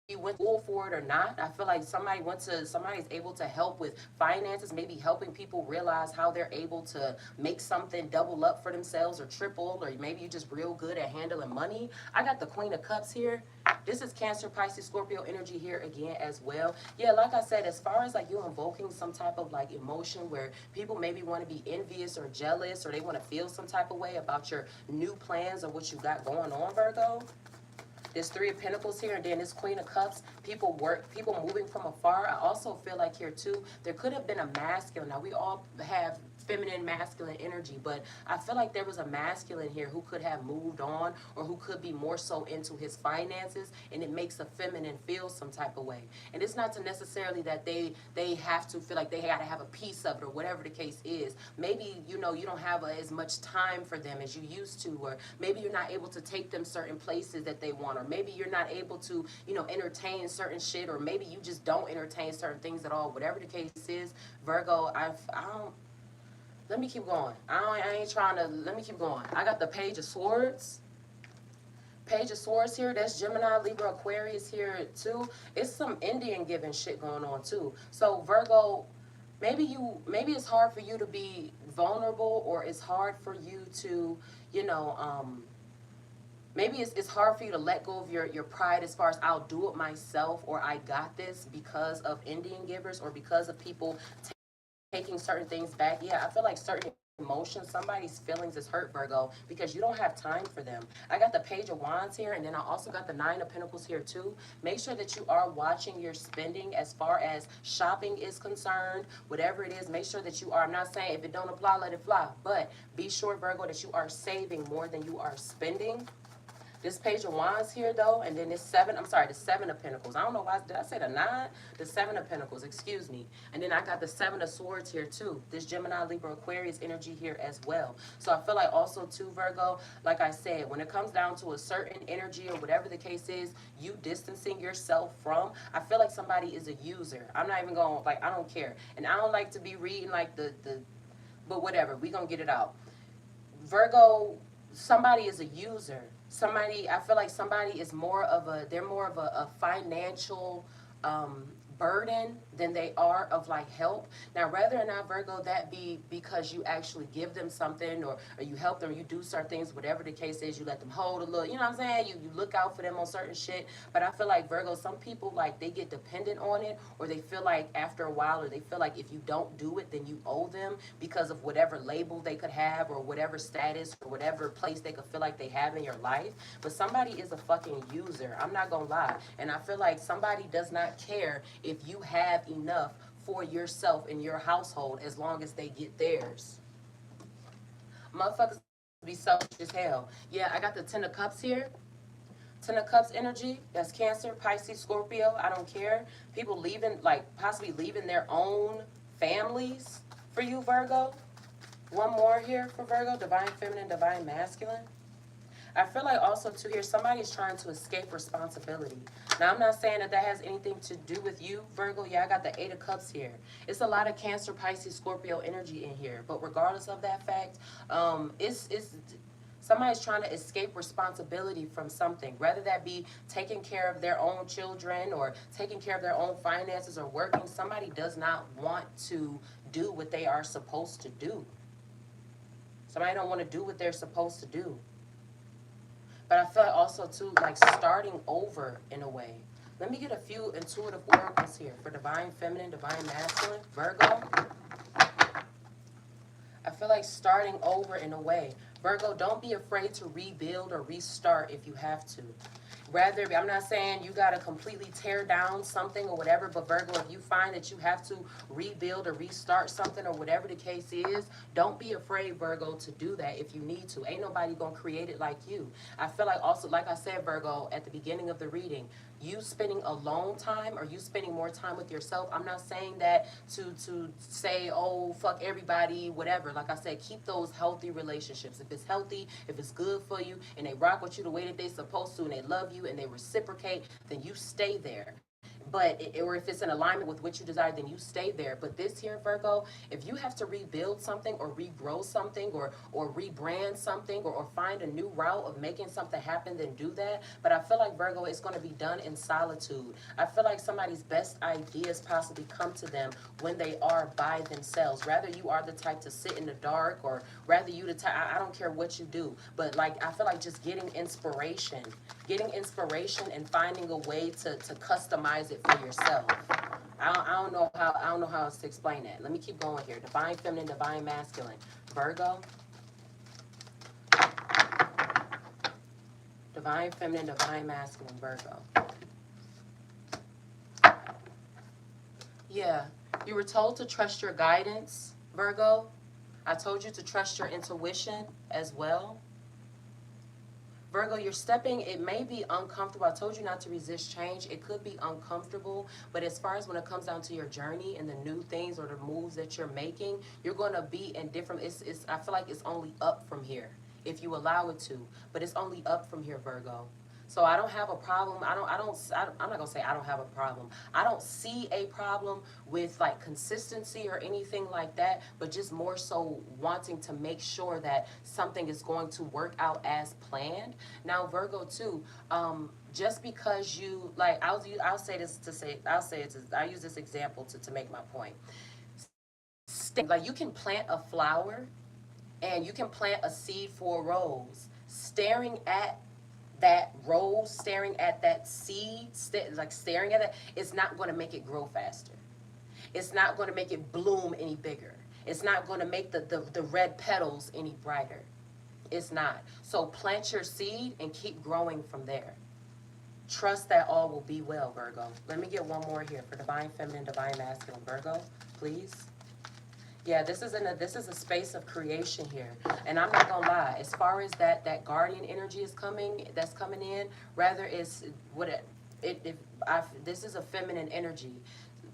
A: you went to school for it or not, I feel like somebody's able to help with finances, maybe helping people realize how they're able to make something double up for themselves or triple, or maybe you're just real good at handling money. I got the Queen of Cups here. This is Cancer, Pisces, Scorpio energy here again as well. Yeah, like I said, as far as like you invoking some type of like emotion where people maybe want to be envious or jealous, or they want to feel some type of way about your new plans or what you got going on, Virgo. There's Three of Pentacles here, and then this Queen of Cups. People moving from afar. I also feel like here too, there could have been a masculine. Now we all have feminine, masculine energy, but I feel like there was a masculine here who could have moved on, or who could be more so into his finances, and it makes a feminine feel some type of way. And it's not to necessarily that they have to feel like they got to have a piece of it, or whatever the case is. Maybe, you know, you don't have as much time for them as you used to, or maybe you're not able to take them certain places that they want, or maybe you're not able to, you know, entertain certain shit, or maybe you just don't entertain certain things at all. Whatever the case is, Virgo, I don't. Let me keep going. I ain't trying to. Let me keep going. I got the Page of Swords. Page of Swords here. That's Gemini, Libra, Aquarius here too. It's some Indian giving shit going on too. So Virgo, maybe it's hard for you to be vulnerable, or it's hard for you to, you know, maybe it's hard for you to let go of your pride, as far as I'll do it myself, or I got this, because of Indian givers, or because of people taking certain things back. Yeah, I feel like certain emotions, somebody's feelings is hurt, Virgo, because you don't have time for them. I got the Page of Wands here, and then I also got the Nine of Pentacles here too. Make sure that you are watching your spending as far as shopping is concerned. Whatever it is, make sure that you are. I'm not saying if it don't apply, let it fly, but be sure, Virgo, that you are saving more than you are spending. This Page of Wands here, though, and then this the Seven of Pentacles. I don't know why, did I say the nine? The Seven of Pentacles, excuse me. And then I got the Seven of Swords here, too. This Gemini, Libra, Aquarius energy here as well. So I feel like also, too, Virgo, like I said, when it comes down to a certain energy, or whatever the case is, you distancing yourself from, I feel like somebody is a user. I'm not even going, like, I don't care. And I don't like to be reading, like, but whatever, we gonna get it out. Virgo, somebody is a user. Somebody, I feel like somebody is they're more of a financial burden than they are of like help. Now, whether or not, Virgo, that be because you actually give them something, or you help them, or you do certain things, whatever the case is, you let them hold a little, you know what I'm saying? You look out for them on certain shit. But I feel like, Virgo, some people, like, they get dependent on it, or they feel like after a while, or they feel like if you don't do it, then you owe them, because of whatever label they could have, or whatever status, or whatever place they could feel like they have in your life. But somebody is a fucking user. I'm not gonna lie. And I feel like somebody does not care if you have enough for yourself in your household, as long as they get theirs. Motherfuckers be selfish as hell. Yeah, I got the Ten of Cups here. Ten of Cups energy. That's Cancer, Pisces, Scorpio. I don't care. People leaving, like, possibly leaving their own families for you, Virgo. One more here for Virgo. Divine Feminine, Divine Masculine. I feel like also, too, here, somebody's trying to escape responsibility. Now, I'm not saying that that has anything to do with you, Virgo. Yeah, I got the Eight of Cups here. It's a lot of Cancer, Pisces, Scorpio energy in here. But regardless of that fact, it's somebody's trying to escape responsibility from something, whether that be taking care of their own children, or taking care of their own finances, or working. Somebody does not want to do what they are supposed to do. Somebody don't want to do what they're supposed to do. But I feel like also, too, like starting over in a way. Let me get a few intuitive oracles here for Divine Feminine, Divine Masculine, Virgo. I feel like starting over in a way. Virgo, don't be afraid to rebuild or restart if you have to. Rather, I'm not saying you got to completely tear down something or whatever, but Virgo, if you find that you have to rebuild or restart something, or whatever the case is, don't be afraid, Virgo, to do that if you need to. Ain't nobody going to create it like you. I feel like also, like I said, Virgo, at the beginning of the reading, you spending alone time, or you spending more time with yourself. I'm not saying that to say, oh, fuck everybody, whatever. Like I said, keep those healthy relationships. If it's healthy, if it's good for you, and they rock with you the way that they're supposed to, and they love you, and they reciprocate, then you stay there. But, or if it's in alignment with what you desire, then you stay there. But this here, Virgo, if you have to rebuild something, or regrow something, or rebrand something, or find a new route of making something happen, then do that. But I feel like, Virgo, it's going to be done in solitude. I feel like somebody's best ideas possibly come to them when they are by themselves. Rather you are the type to sit in the dark, or rather you the type, I don't care what you do. But like, I feel like just getting inspiration and finding a way to customize it for yourself. I don't know how else to explain that. Let me keep going here. Divine Feminine, Divine Masculine, Virgo. Divine feminine, divine masculine, Virgo. Yeah, you were told to trust your guidance, Virgo. I told you to trust your intuition as well. Virgo, you're stepping, it may be uncomfortable. I told you not to resist change. It could be uncomfortable, but as far as when it comes down to your journey and the new things or the moves that you're making, you're going to be in different, I feel like it's only up from here if you allow it to, but it's only up from here, Virgo. So I don't have a problem. I'm not gonna say I don't have a problem. I don't see a problem with like consistency or anything like that, but just more so wanting to make sure that something is going to work out as planned. Now, Virgo too, just because you like, I'll say this to say, I'll use this example to make my point. Like you can plant a flower and you can plant a seed for a rose. Staring at that rose, staring at that seed, like staring at it, it's not going to make it grow faster. It's not going to make it bloom any bigger. It's not going to make the red petals any brighter. It's not. So plant your seed and keep growing from there. Trust that all will be well, Virgo. Let me get one more here for divine feminine, divine masculine, Virgo, please. Yeah, this is a space of creation here, and I'm not gonna lie. As far as that guardian energy that's coming in, rather it's what this is a feminine energy,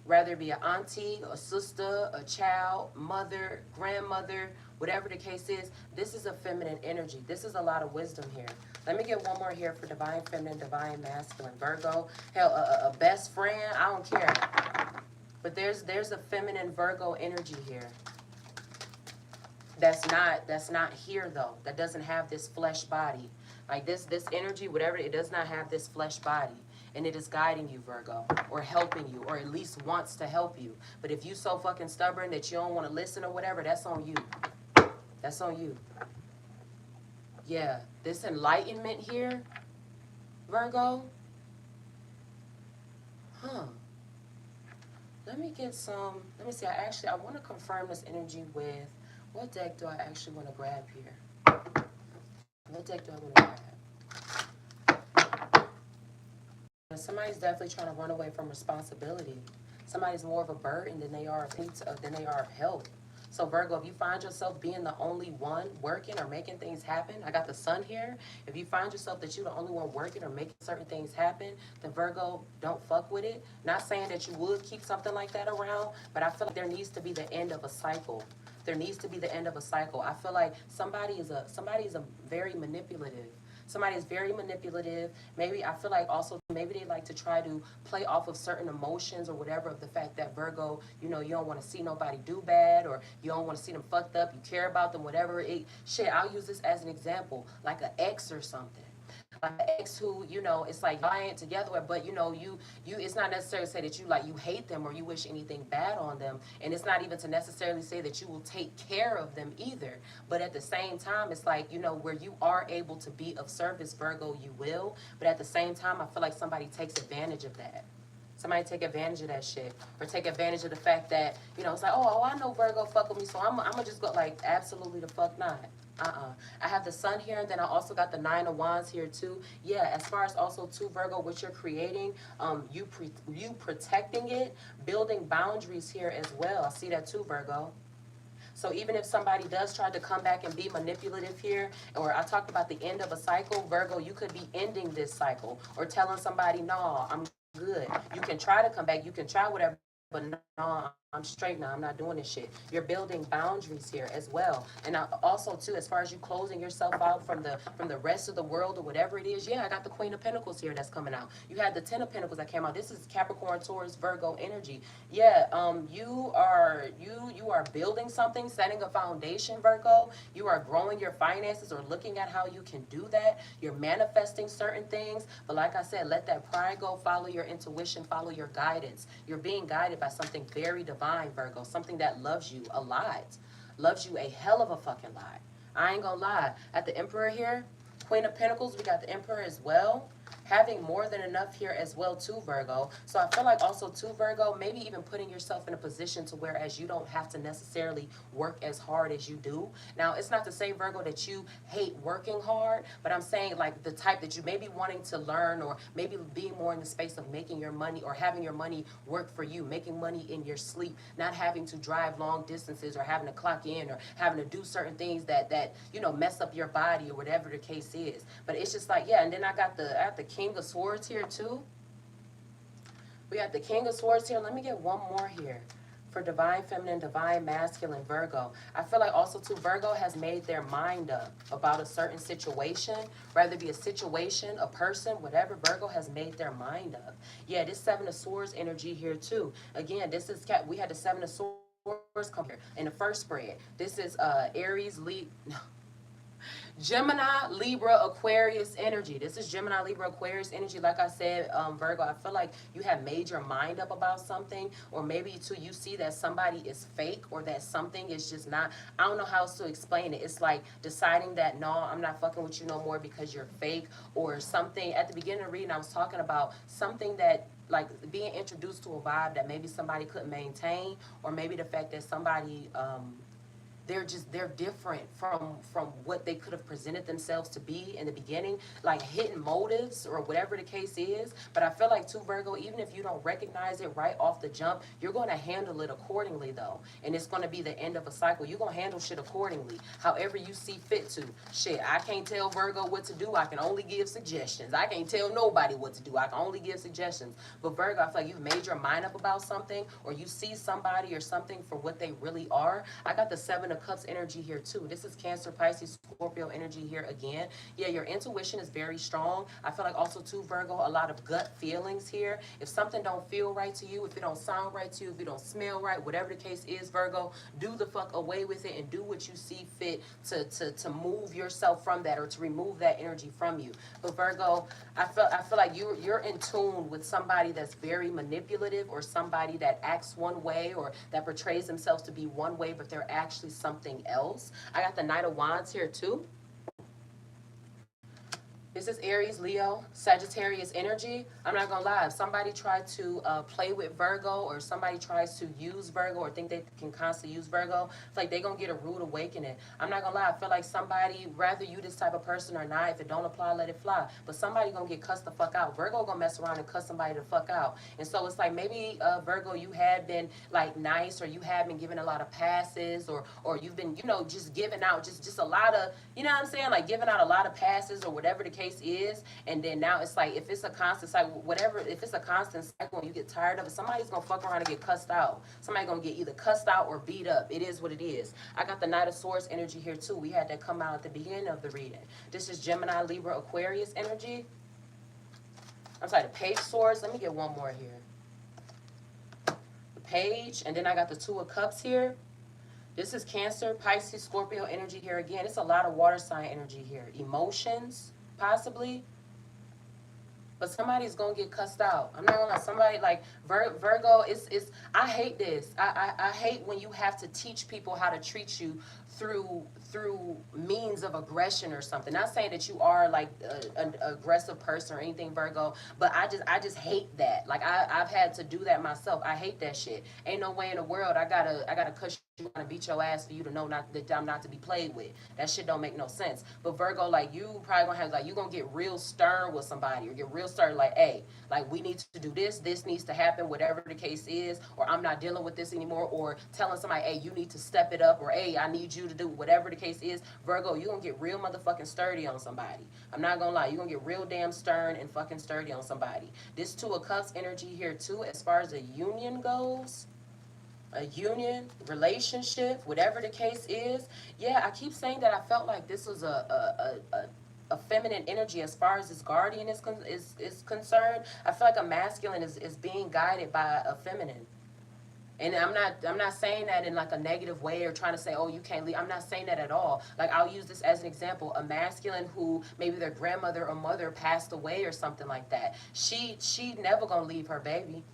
A: rather it be an auntie, a sister, a child, mother, grandmother, whatever the case is. This is a feminine energy. This is a lot of wisdom here. Let me get one more here for divine feminine, divine masculine, Virgo. Hell, a best friend, I don't care. But there's a feminine Virgo energy here. That's not here though. That doesn't have this flesh body. Like this energy, whatever, it does not have this flesh body. And it is guiding you, Virgo, or helping you, or at least wants to help you. But if you so fucking stubborn that you don't want to listen or whatever, that's on you. That's on you. Yeah, this enlightenment here, Virgo. Huh. Let me see, I want to confirm this energy with, what deck do I actually want to grab here? What deck do I want to grab? Somebody's definitely trying to run away from responsibility. Somebody's more of a burden than they are of help. So Virgo, if you find yourself being the only one working or making things happen, I got the sun here. If you find yourself that you're the only one working or making certain things happen, then Virgo, don't fuck with it. Not saying that you would keep something like that around, but I feel like there needs to be the end of a cycle. There needs to be the end of a cycle. I feel like somebody is a very manipulative. Somebody is very manipulative. Maybe I feel like also maybe they like to try to play off of certain emotions or whatever of the fact that Virgo, you don't want to see nobody do bad, or you don't want to see them fucked up. You care about them, whatever. I'll use this as an example, like an ex or something. Like an ex who, it's like y'all ain't together, but it's not necessarily to say that you hate them or you wish anything bad on them, and it's not even to necessarily say that you will take care of them either. But at the same time, it's like, where you are able to be of service, Virgo, you will. But at the same time, I feel like somebody takes advantage of that. Somebody take advantage of that shit, or take advantage of the fact that, it's like, oh, I know Virgo fuck with me, so I'm gonna just go, like, absolutely the fuck not. I have the sun here, and then I also got the 9 of Wands here too. Yeah, as far as also too, Virgo, what you're creating, you protecting it, building boundaries here as well. I see that too, Virgo. So even if somebody does try to come back and be manipulative here, or I talked about the end of a cycle, Virgo, you could be ending this cycle, or telling somebody, no, I'm good. You can try to come back, you can try whatever, but no, I'm straight now. I'm not doing this shit. You're building boundaries here as well. And also too, as far as you closing yourself out from the rest of the world or whatever it is, yeah, I got the Queen of Pentacles here that's coming out. You had the 10 of Pentacles that came out. This is Capricorn, Taurus, Virgo energy. Yeah, you are building something, setting a foundation, Virgo. You are growing your finances or looking at how you can do that. You're manifesting certain things. But like I said, let that pride go. Follow your intuition. Follow your guidance. You're being guided by something very divine, Virgo. Something that loves you a lot. Loves you a hell of a fucking lot. I ain't gonna lie. At the Emperor here, Queen of Pentacles, we got the Emperor as well. Having more than enough here as well too, Virgo. So I feel like also too, Virgo, maybe even putting yourself in a position to whereas you don't have to necessarily work as hard as you do. Now, it's not to say, Virgo, that you hate working hard, but I'm saying like the type that you may be wanting to learn, or maybe being more in the space of making your money or having your money work for you, making money in your sleep, not having to drive long distances or having to clock in or having to do certain things that mess up your body or whatever the case is. But it's just like, yeah, and then I got the King of Swords here too. We got the King of Swords here. Let me get one more here for divine feminine, divine masculine, Virgo. I feel like also too, Virgo has made their mind up about a certain situation, whether it be a situation, a person, whatever. Virgo has made their mind up. Yeah, this Seven of Swords energy here too. Again, this is we had the Seven of Swords come here in the first spread. This is Aries, Gemini, Libra, Aquarius energy. This is Gemini, Libra, Aquarius energy. Like I said, Virgo, I feel like you have made your mind up about something, or maybe too you see that somebody is fake, or that something is just not. I don't know how else to explain it. It's like deciding that no, I'm not fucking with you no more because you're fake, or something. At the beginning of the reading, I was talking about something that, like, being introduced to a vibe that maybe somebody couldn't maintain, or maybe the fact that somebody they're different from what they could have presented themselves to be in the beginning, like hidden motives or whatever the case is. But I feel like too, Virgo, even if you don't recognize it right off the jump, you're going to handle it accordingly though, and it's going to be the end of a cycle. You're going to handle shit accordingly however you see fit to. Shit, I can't tell Virgo what to do. I can only give suggestions. I can't tell nobody what to do. I can only give suggestions. But Virgo, I feel like you've made your mind up about something, or you see somebody or something for what they really are. I got the Seven of Cups energy here too. This is Cancer, Pisces, Scorpio energy here again. Yeah, your intuition is very strong. I feel like also too, Virgo, a lot of gut feelings here. If something don't feel right to you, if it don't sound right to you, if it don't smell right, whatever the case is, Virgo, do the fuck away with it and do what you see fit to move yourself from that, or to remove that energy from you. But Virgo, I feel like you're in tune with somebody that's very manipulative, or somebody that acts one way, or that portrays themselves to be one way, but they're actually something else. I got the Knight of Wands here too. This is Aries, Leo, Sagittarius energy. I'm not gonna lie. If somebody tried to play with Virgo, or somebody tries to use Virgo, or think they can constantly use Virgo, it's like they're gonna get a rude awakening. I'm not gonna lie. I feel like somebody, rather you this type of person or not, if it don't apply, let it fly. But somebody gonna get cussed the fuck out. Virgo gonna mess around and cuss somebody the fuck out. And so it's like maybe Virgo, you had been like nice, or you have been giving a lot of passes, or you've been just giving out just a lot of what I'm saying, like giving out a lot of passes, or whatever the case is. And then now it's like, if it's a constant cycle, whatever, if it's a constant cycle and you get tired of it, somebody's gonna fuck around and get cussed out. Somebody's gonna get either cussed out or beat up. It is what it is. I got the Knight of Swords energy here too. We had that come out at the beginning of the reading. This is Gemini, Libra, Aquarius energy. I'm sorry, the Page of Swords. Let me get one more here. The Page, and then I got the Two of Cups here. This is Cancer, Pisces, Scorpio energy here again. It's a lot of water sign energy here. Emotions, possibly. But somebody's gonna get cussed out. I'm not gonna lie. Somebody like Virgo. I hate this. I hate when you have to teach people how to treat you through means of aggression or something. Not saying that you are like an aggressive person or anything, Virgo, but I just hate that. Like I've had to do that myself. I hate that shit. Ain't no way in the world I gotta cuss you and beat your ass for you to know that I'm not to be played with. That shit don't make no sense. But Virgo, like, you probably gonna have, like, you gonna get real stern with somebody, or get real stern, like, hey, like, we need to do this needs to happen, whatever the case is, or I'm not dealing with this anymore, or telling somebody, hey, you need to step it up, or hey, I need you to do whatever the case is. Virgo, you gonna get real motherfucking sturdy on somebody. I'm not gonna lie, you gonna get real damn stern and fucking sturdy on somebody. This Two of Cups energy here too, as far as a union goes, a union, relationship, whatever the case is. Yeah, I keep saying that I felt like this was a feminine energy as far as this guardian is concerned. I feel like a masculine is being guided by a feminine. And I'm not saying that in like a negative way, or trying to say, oh, you can't leave. I'm not saying that at all. Like, I'll use this as an example. A masculine who maybe their grandmother or mother passed away or something like that. She never gonna leave her baby.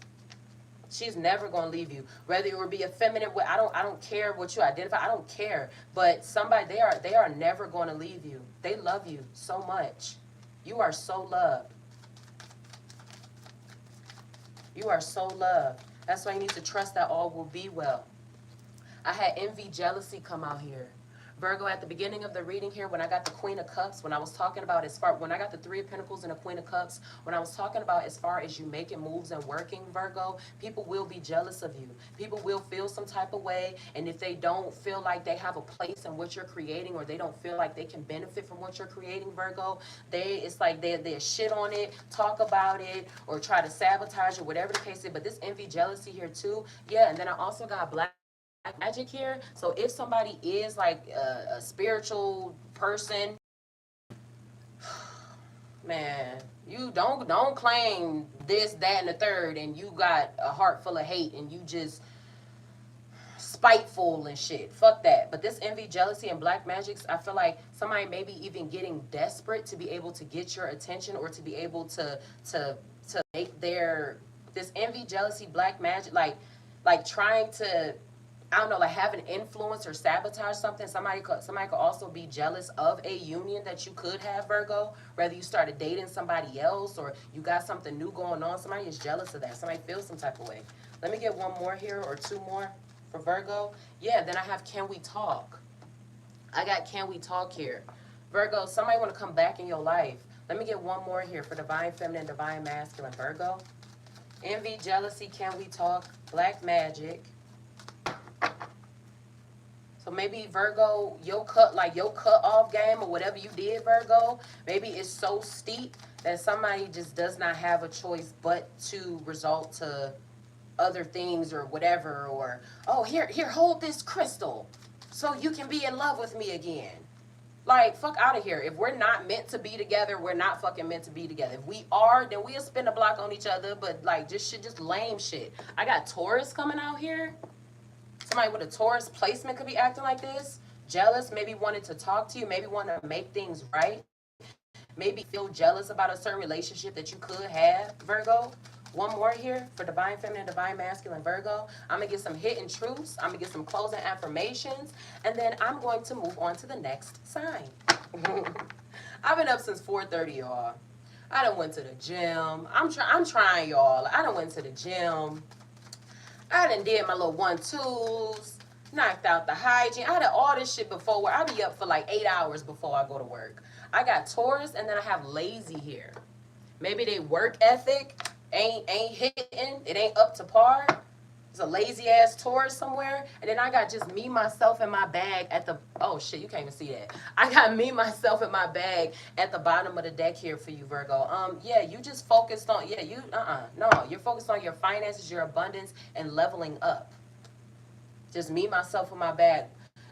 A: She's never gonna leave you. Whether it would be a feminine way, I don't care what you identify. I don't care. But somebody, they are never gonna leave you. They love you so much. You are so loved. You are so loved. That's why you need to trust that all will be well. I had envy, jealousy come out here. Virgo, at the beginning of the reading here, when I got the Queen of Cups, when I was talking about when I got the Three of Pentacles and the Queen of Cups, when I was talking about as far as you making moves and working, Virgo, people will be jealous of you. People will feel some type of way, and if they don't feel like they have a place in what you're creating, or they don't feel like they can benefit from what you're creating, Virgo, it's like they'll shit on it, talk about it, or try to sabotage it, whatever the case is. But this envy, jealousy here too, yeah. And then I also got black magic here. So if somebody is like a spiritual person, man, you don't claim this, that, and the third, and you got a heart full of hate, and you just spiteful and shit. Fuck that. But this envy, jealousy, and black magics, I feel like somebody maybe even getting desperate to be able to get your attention, or to be able to make their this envy, jealousy, black magic, like trying to, I don't know, like have an influence or sabotage something. Somebody could also be jealous of a union that you could have, Virgo. Whether you started dating somebody else or you got something new going on, somebody is jealous of that. Somebody feels some type of way. Let me get one more here, or two more for Virgo. Yeah, then I have can we talk? I got can we talk here. Virgo, somebody want to come back in your life. Let me get one more here for divine feminine, divine masculine. Virgo. Envy, jealousy, can we talk? Black magic. So maybe Virgo, your cut off game or whatever you did, Virgo, maybe it's so steep that somebody just does not have a choice but to resort to other things or whatever, or oh, here hold this crystal so you can be in love with me again. Like, fuck out of here. If we're not meant to be together, we're not fucking meant to be together. If we are, then we'll spin a block on each other, but like just lame shit. I got Taurus coming out here. Somebody with a Taurus placement could be acting like this. Jealous, maybe wanting to talk to you, maybe want to make things right. Maybe feel jealous about a certain relationship that you could have, Virgo. One more here for divine feminine, divine masculine, Virgo. I'm going to get some hidden truths. I'm going to get some closing affirmations. And then I'm going to move on to the next sign. I've been up since 4:30, y'all. I done went to the gym. I'm trying, y'all. I done went to the gym. I done did my little 1-2s, knocked out the hygiene. I did all this shit before where I be up for like 8 hours before I go to work. I got Taurus, and then I have lazy here. Maybe they work ethic ain't hitting. It ain't up to par. It's a lazy ass Taurus somewhere. And then I got just me, myself, and my bag at the, oh shit, you can't even see that. I got me, myself, and my bag at the bottom of the deck here for you, Virgo. Yeah, you just focused on, yeah, no, you're focused on your finances, your abundance, and leveling up. Just me, myself, and my bag.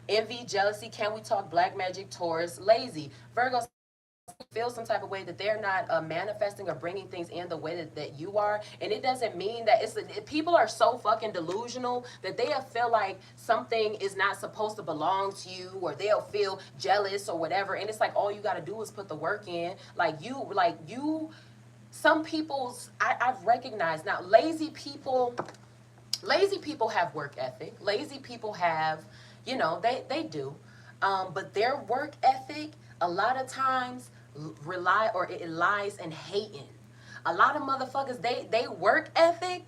A: Envy, jealousy, can we talk, black magic, Taurus, lazy. Virgo feel some type of way that they're not manifesting or bringing things in the way that you are, and it doesn't mean that people are so fucking delusional that they'll feel like something is not supposed to belong to you, or they'll feel jealous or whatever, and it's like all you got to do is put the work in. Some people's, I've recognized now, lazy people have work ethic. Lazy people have, they do, but their work ethic a lot of times it lies in hating. A lot of motherfuckers, they work ethic,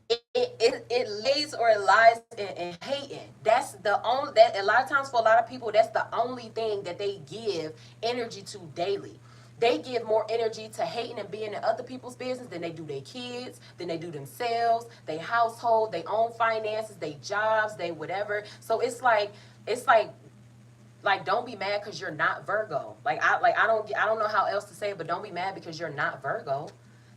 A: it lays or it lies in hating. That's the only, that a lot of times for a lot of people, that's the only thing that they give energy to daily. They give more energy to hating and being in other people's business than they do their kids, than they do themselves, their household, their own finances, their jobs, they whatever. So it's like don't be mad because you're not Virgo. I don't know how else to say it, but don't be mad because you're not Virgo.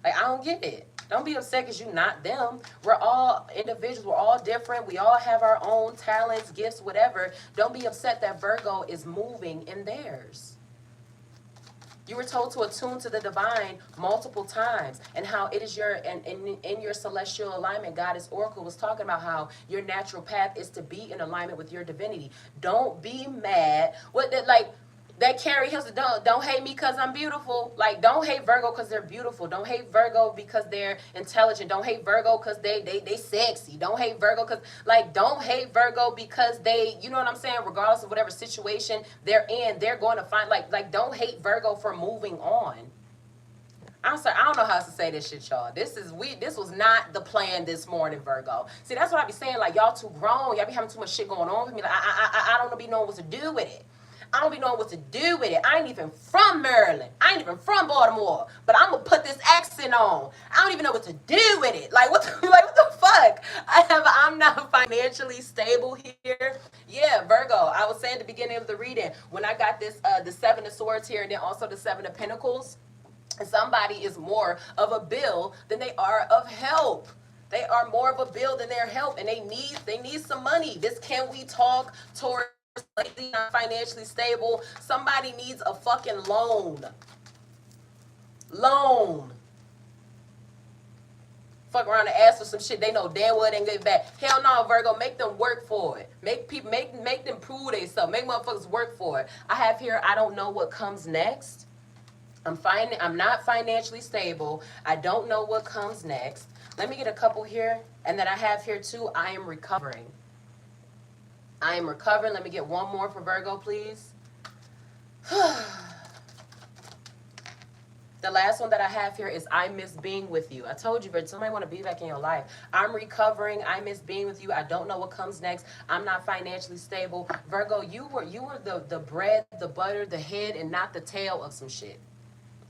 A: Like, I don't get it. Don't be upset because you're not them. We're all individuals. We're all different. We all have our own talents, gifts, whatever. Don't be upset that Virgo is moving in theirs. You were told to attune to the divine multiple times, and how it is in your celestial alignment. Goddess Oracle was talking about how your natural path is to be in alignment with your divinity. Don't be mad. That Carrie Hilson, don't hate me because I'm beautiful. Like, don't hate Virgo because they're beautiful. Don't hate Virgo because they're intelligent. Don't hate Virgo because they sexy. Don't hate Virgo because, don't hate Virgo because they, you know what I'm saying? Regardless of whatever situation they're in, they're going to find, don't hate Virgo for moving on. I'm sorry, I don't know how else to say this shit, y'all. This was not the plan this morning, Virgo. See, that's what I be saying. Like, y'all too grown. Y'all be having too much shit going on with me. Like, I don't be knowing what to do with it. I don't be knowing what to do with it. I ain't even from Maryland. I ain't even from Baltimore. But I'm gonna put this accent on. I don't even know what to do with it. Like, what the, like, what the fuck? I'm not financially stable here. Yeah, Virgo. I was saying at the beginning of the reading when I got this the Seven of Swords here and then also the Seven of Pentacles. Somebody is more of a bill than they are of help. They are more of a bill than their help, and they need some money. This can we talk towards lately not financially stable. Somebody needs a fucking loan. Loan. Fuck around and ask for some shit they know damn well they ain't get back. Hell no, Virgo, make them work for it. Make people make them prove themselves. Make motherfuckers work for it. I have here, I don't know what comes next. I'm fine. I'm not financially stable. I don't know what comes next. Let me get a couple here. And then I have here too, I am recovering. I am recovering. Let me get one more for Virgo, please. The last one that I have here is I miss being with you. I told you, Virgo, somebody want to be back in your life. I'm recovering. I miss being with you. I don't know what comes next. I'm not financially stable. Virgo, you were the bread, the butter, the head, and not the tail of some shit.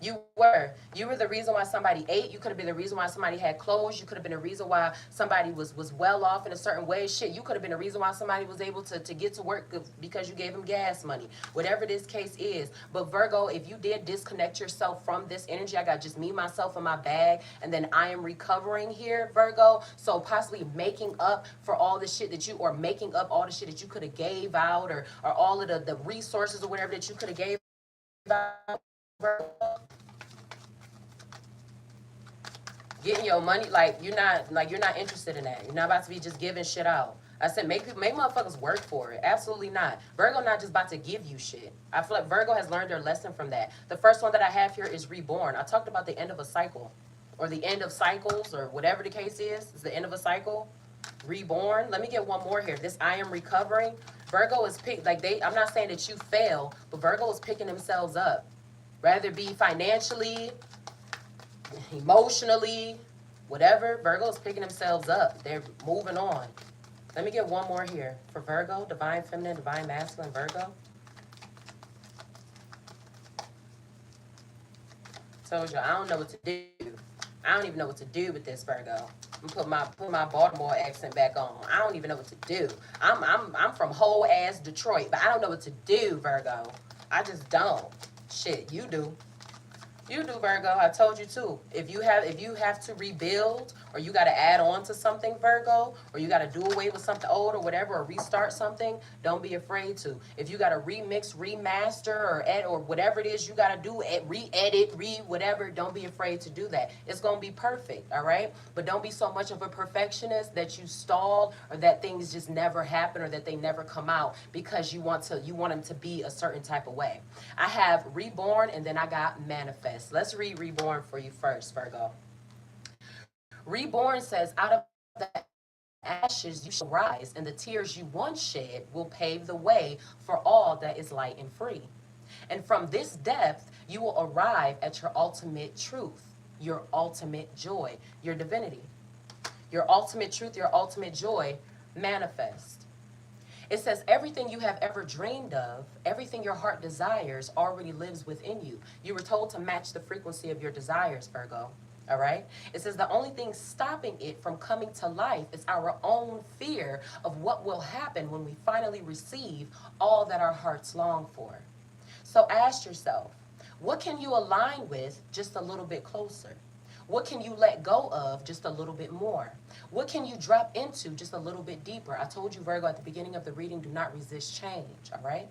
A: You were. You were the reason why somebody ate. You could have been the reason why somebody had clothes. You could have been the reason why somebody was well off in a certain way. Shit, you could have been the reason why somebody was able to get to work because you gave them gas money. Whatever this case is. But Virgo, if you did disconnect yourself from this energy, I got just me, myself, and my bag, and then I am recovering here, Virgo. So possibly making up for all the shit that you, or making up all the shit that you could have gave out, or all of the resources or whatever that you could have gave out, Virgo. Getting your money, like you're not interested in that. You're not about to be just giving shit out. I said make motherfuckers work for it. Absolutely not. Virgo not just about to give you shit. I feel like Virgo has learned their lesson from that. The first one that I have here is reborn. I talked about the end of a cycle, or the end of cycles, or whatever the case is. It's the end of a cycle. Reborn. Let me get one more here. This I am recovering. Virgo is picked, like I'm not saying that you fail, but Virgo is picking themselves up. Rather be financially, emotionally, whatever, Virgo's picking themselves up. They're moving on. Let me get one more here for Virgo, divine feminine, divine masculine, Virgo. Told you, I don't know what to do. I don't even know what to do with this, Virgo. I'm put my Baltimore accent back on. I don't even know what to do. I'm from whole ass Detroit, but I don't know what to do, Virgo. I just don't. Shit, you do. You do, Virgo. I told you too. If you have to rebuild, or you got to add on to something, Virgo, or you got to do away with something old or whatever, or restart something, don't be afraid to. If you got to remix, remaster, or add, or whatever it is you got to do, re-edit, whatever, don't be afraid to do that. It's going to be perfect, all right? But don't be so much of a perfectionist that you stall, or that things just never happen, or that they never come out because you want them to be a certain type of way. I have reborn, and then I got manifest. Let's read reborn for you first, Virgo. Reborn says, out of the ashes you shall rise, and the tears you once shed will pave the way for all that is light and free. And from this depth you will arrive at your ultimate truth, your ultimate joy, your divinity. Your ultimate truth, your ultimate joy manifest. It says everything you have ever dreamed of, everything your heart desires already lives within you. You were told to match the frequency of your desires, Virgo. All right? It says the only thing stopping it from coming to life is our own fear of what will happen when we finally receive all that our hearts long for. So ask yourself, what can you align with just a little bit closer? What can you let go of just a little bit more? What can you drop into just a little bit deeper? I told you, Virgo, at the beginning of the reading, do not resist change, all right?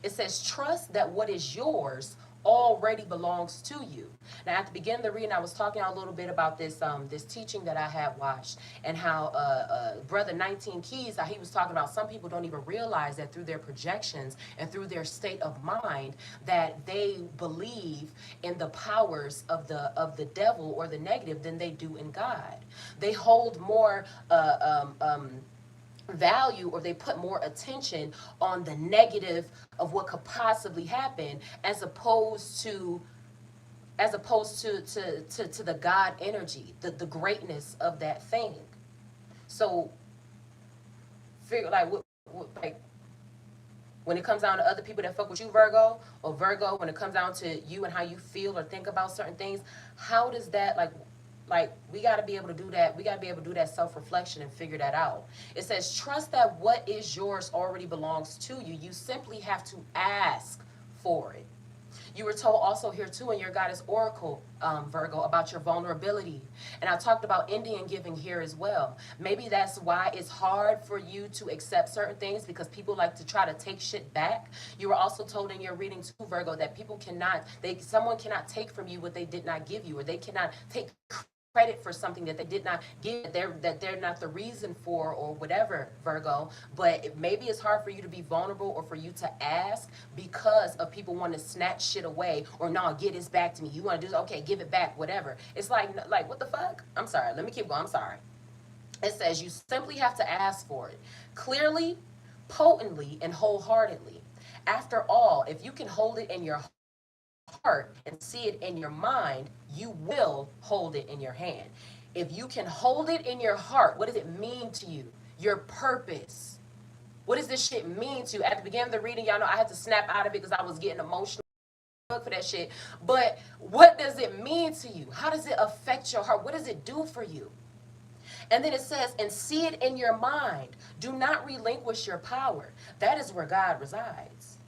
A: It says, trust that what is yours already belongs to you. Now, at the beginning of the reading, I was talking a little bit about this this teaching that I had watched, and how Brother 19 Keys, how he was talking about some people don't even realize that through their projections and through their state of mind that they believe in the powers of the devil or the negative than they do in God. They hold more value, or they put more attention on the negative of what could possibly happen, as opposed to as opposed to the God energy, the greatness of that thing. So figure like like when it comes down to other people that fuck with you, Virgo, or Virgo, when it comes down to you and how you feel or think about certain things, how does that like we got to be able to do that. We got to be able to do that self-reflection and figure that out. It says trust that what is yours already belongs to you. You simply have to ask for it. You were told also here too in your goddess oracle, Virgo, about your vulnerability. And I talked about Indian giving here as well. Maybe that's why it's hard for you to accept certain things because people like to try to take shit back. You were also told in your reading too, Virgo, that people cannot, someone cannot take from you what they did not give you, or they cannot take credit for something that they did not give, that they're not the reason for, or whatever, Virgo. But maybe it's hard for you to be vulnerable or for you to ask because of people want to snatch shit away, or no, get this back to me. You want to do this, okay, give it back, whatever. It's like what the fuck? I'm sorry, let me keep going. I'm sorry. It says you simply have to ask for it clearly, potently, and wholeheartedly. After all, if you can hold it in your heart and see it in your mind, you will hold it in your hand. If you can hold it in your heart, what does it mean to you? Your purpose. What does this shit mean to you? At the beginning of the reading, y'all know I had to snap out of it because I was getting emotional for that shit. But what does it mean to you? How does it affect your heart? What does it do for you? And then it says, and see it in your mind. Do not relinquish your power. That is where God resides.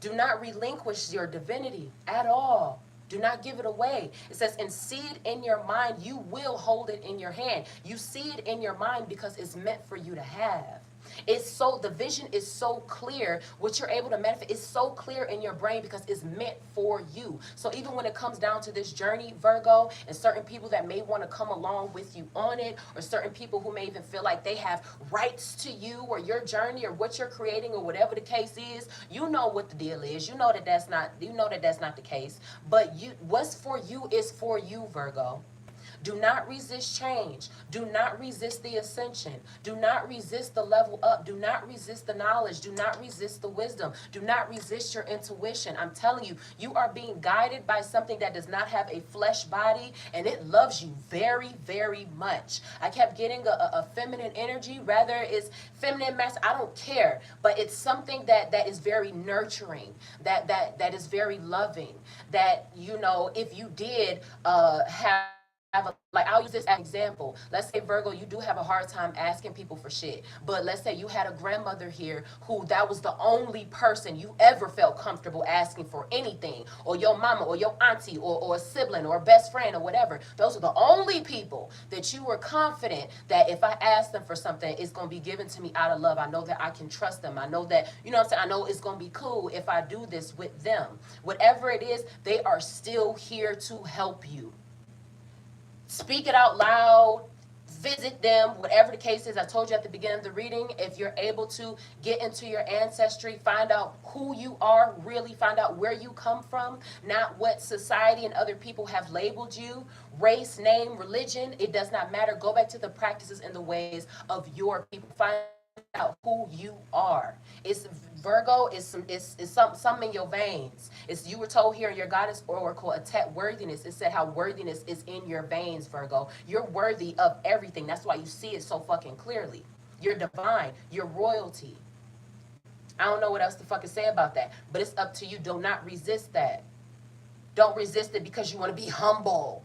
A: Do not relinquish your divinity at all. Do not give it away. It says, and see it in your mind. You will hold it in your hand. You see it in your mind because it's meant for you to have. It's so, the vision is so clear. What you're able to manifest is so clear in your brain because it's meant for you. So even when it comes down to this journey, Virgo, and certain people that may want to come along with you on it, or certain people who may even feel like they have rights to you or your journey or what you're creating or whatever the case is, you know what the deal is. You know that that's not the case. But what's for you is for you, Virgo. Do not resist change. Do not resist the ascension. Do not resist the level up. Do not resist the knowledge. Do not resist the wisdom. Do not resist your intuition. I'm telling you, you are being guided by something that does not have a flesh body, and it loves you very, very much. I kept getting a feminine energy, rather it's feminine, masculine, I don't care, but it's something that is very nurturing, that is very loving, that, you know, if you did have like, I'll use this as an example. Let's say, Virgo, you do have a hard time asking people for shit, but let's say you had a grandmother here who that was the only person you ever felt comfortable asking for anything, or your mama or your auntie or a sibling or a best friend or whatever. Those are the only people that you were confident that if I ask them for something, it's going to be given to me out of love. I know that I can trust them. I know that, you know what I'm saying, I know it's going to be cool if I do this with them. Whatever it is, they are still here to help you. Speak it out loud, visit them, whatever the case is. I told you at the beginning of the reading, if you're able to get into your ancestry, find out who you are, really find out where you come from, not what society and other people have labeled you, race, name, religion, it does not matter. Go back to the practices and the ways of your people. Find out who you are. It's Virgo is some in your veins. It's, you were told here in your goddess oracle, attack worthiness. It said how worthiness is in your veins, Virgo. You're worthy of everything. That's why you see it so fucking clearly. You're divine. You're royalty. I don't know what else to fucking say about that, but it's up to you. Do not resist that. Don't resist it because you want to be humble.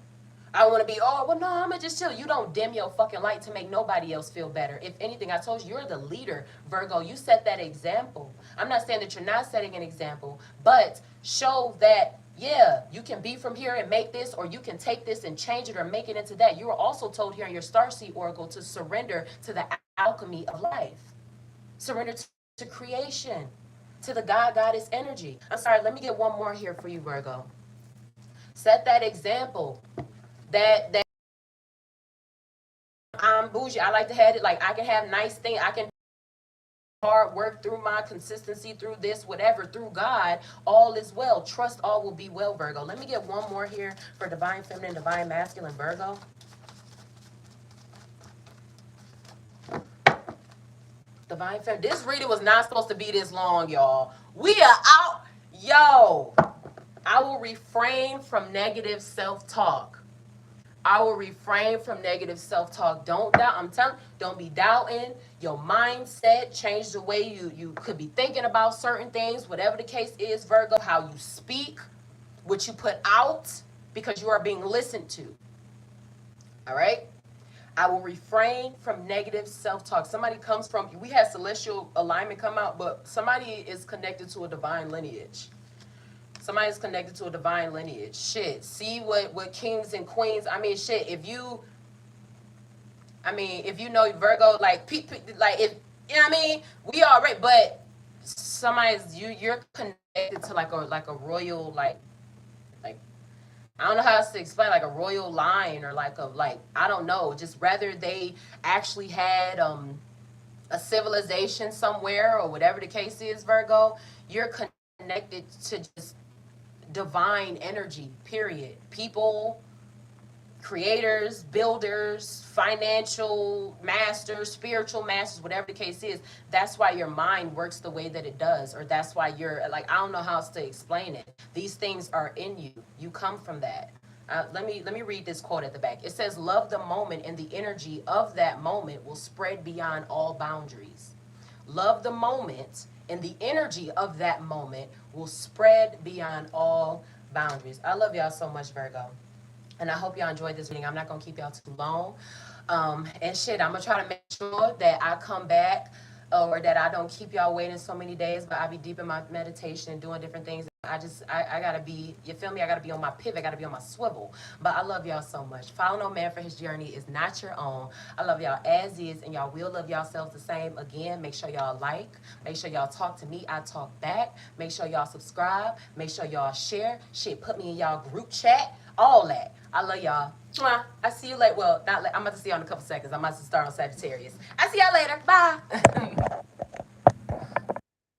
A: I want to be, oh, well, no, I'm going to just chill. You don't dim your fucking light to make nobody else feel better. If anything, I told you, you're the leader, Virgo. You set that example. I'm not saying that you're not setting an example, but show that, yeah, you can be from here and make this, or you can take this and change it or make it into that. You were also told here in your Starseed Oracle to surrender to the alchemy of life. Surrender to creation, to the goddess energy. I'm sorry, let me get one more here for you, Virgo. Set that example. That I'm bougie. I like to have it like I can have nice things. I can hard work through my consistency, through this, whatever, through God, all is well. Trust all will be well, Virgo. Let me get one more here for divine feminine, divine masculine, Virgo. Divine feminine. This reading was not supposed to be this long, y'all. We are out. Yo. I will refrain from negative self-talk. I will refrain from negative self-talk. Don't doubt. I'm telling. Don't be doubting your mindset. Change the way you could be thinking about certain things. Whatever the case is, Virgo. How you speak, what you put out, because you are being listened to. All right. I will refrain from negative self-talk. Somebody comes from. We had celestial alignment come out, but somebody is connected to a divine lineage. Somebody's connected to a divine lineage. Shit. See what kings and queens. I mean, shit. If you know Virgo, like like if you know what I mean, we all right. But you're connected to like a royal like I don't know how else to explain, like a royal line, or like I don't know. Just rather they actually had a civilization somewhere, or whatever the case is, Virgo. You're connected to just divine energy, period. People, creators, builders, financial masters, spiritual masters, whatever the case is. That's why your mind works the way that it does, or that's why you're like, I don't know how else to explain it. These things are in you. You come from that. Let me read this quote at the back. It says, "Love the moment, and the energy of that moment will spread beyond all boundaries." Love the moment, and the energy of that moment will spread beyond all boundaries. I love y'all so much, Virgo. And I hope y'all enjoyed this reading. I'm not going to keep y'all too long. And shit, I'm going to try to make sure that I come back, or that I don't keep y'all waiting so many days, but I be deep in my meditation and doing different things. I gotta be, you feel me? I gotta be on my pivot, I gotta be on my swivel. But I love y'all so much. Follow no man for his journey is not your own. I love y'all as is, and y'all will love yourselves the same. Again, make sure y'all like, make sure y'all talk to me, I talk back. Make sure y'all subscribe, make sure y'all share. Shit, put me in y'all group chat, all that. I love y'all. Mwah. I see you later. Well, not. I'm about to see you in a couple seconds. I'm about to start on Sagittarius. I see y'all later. Bye.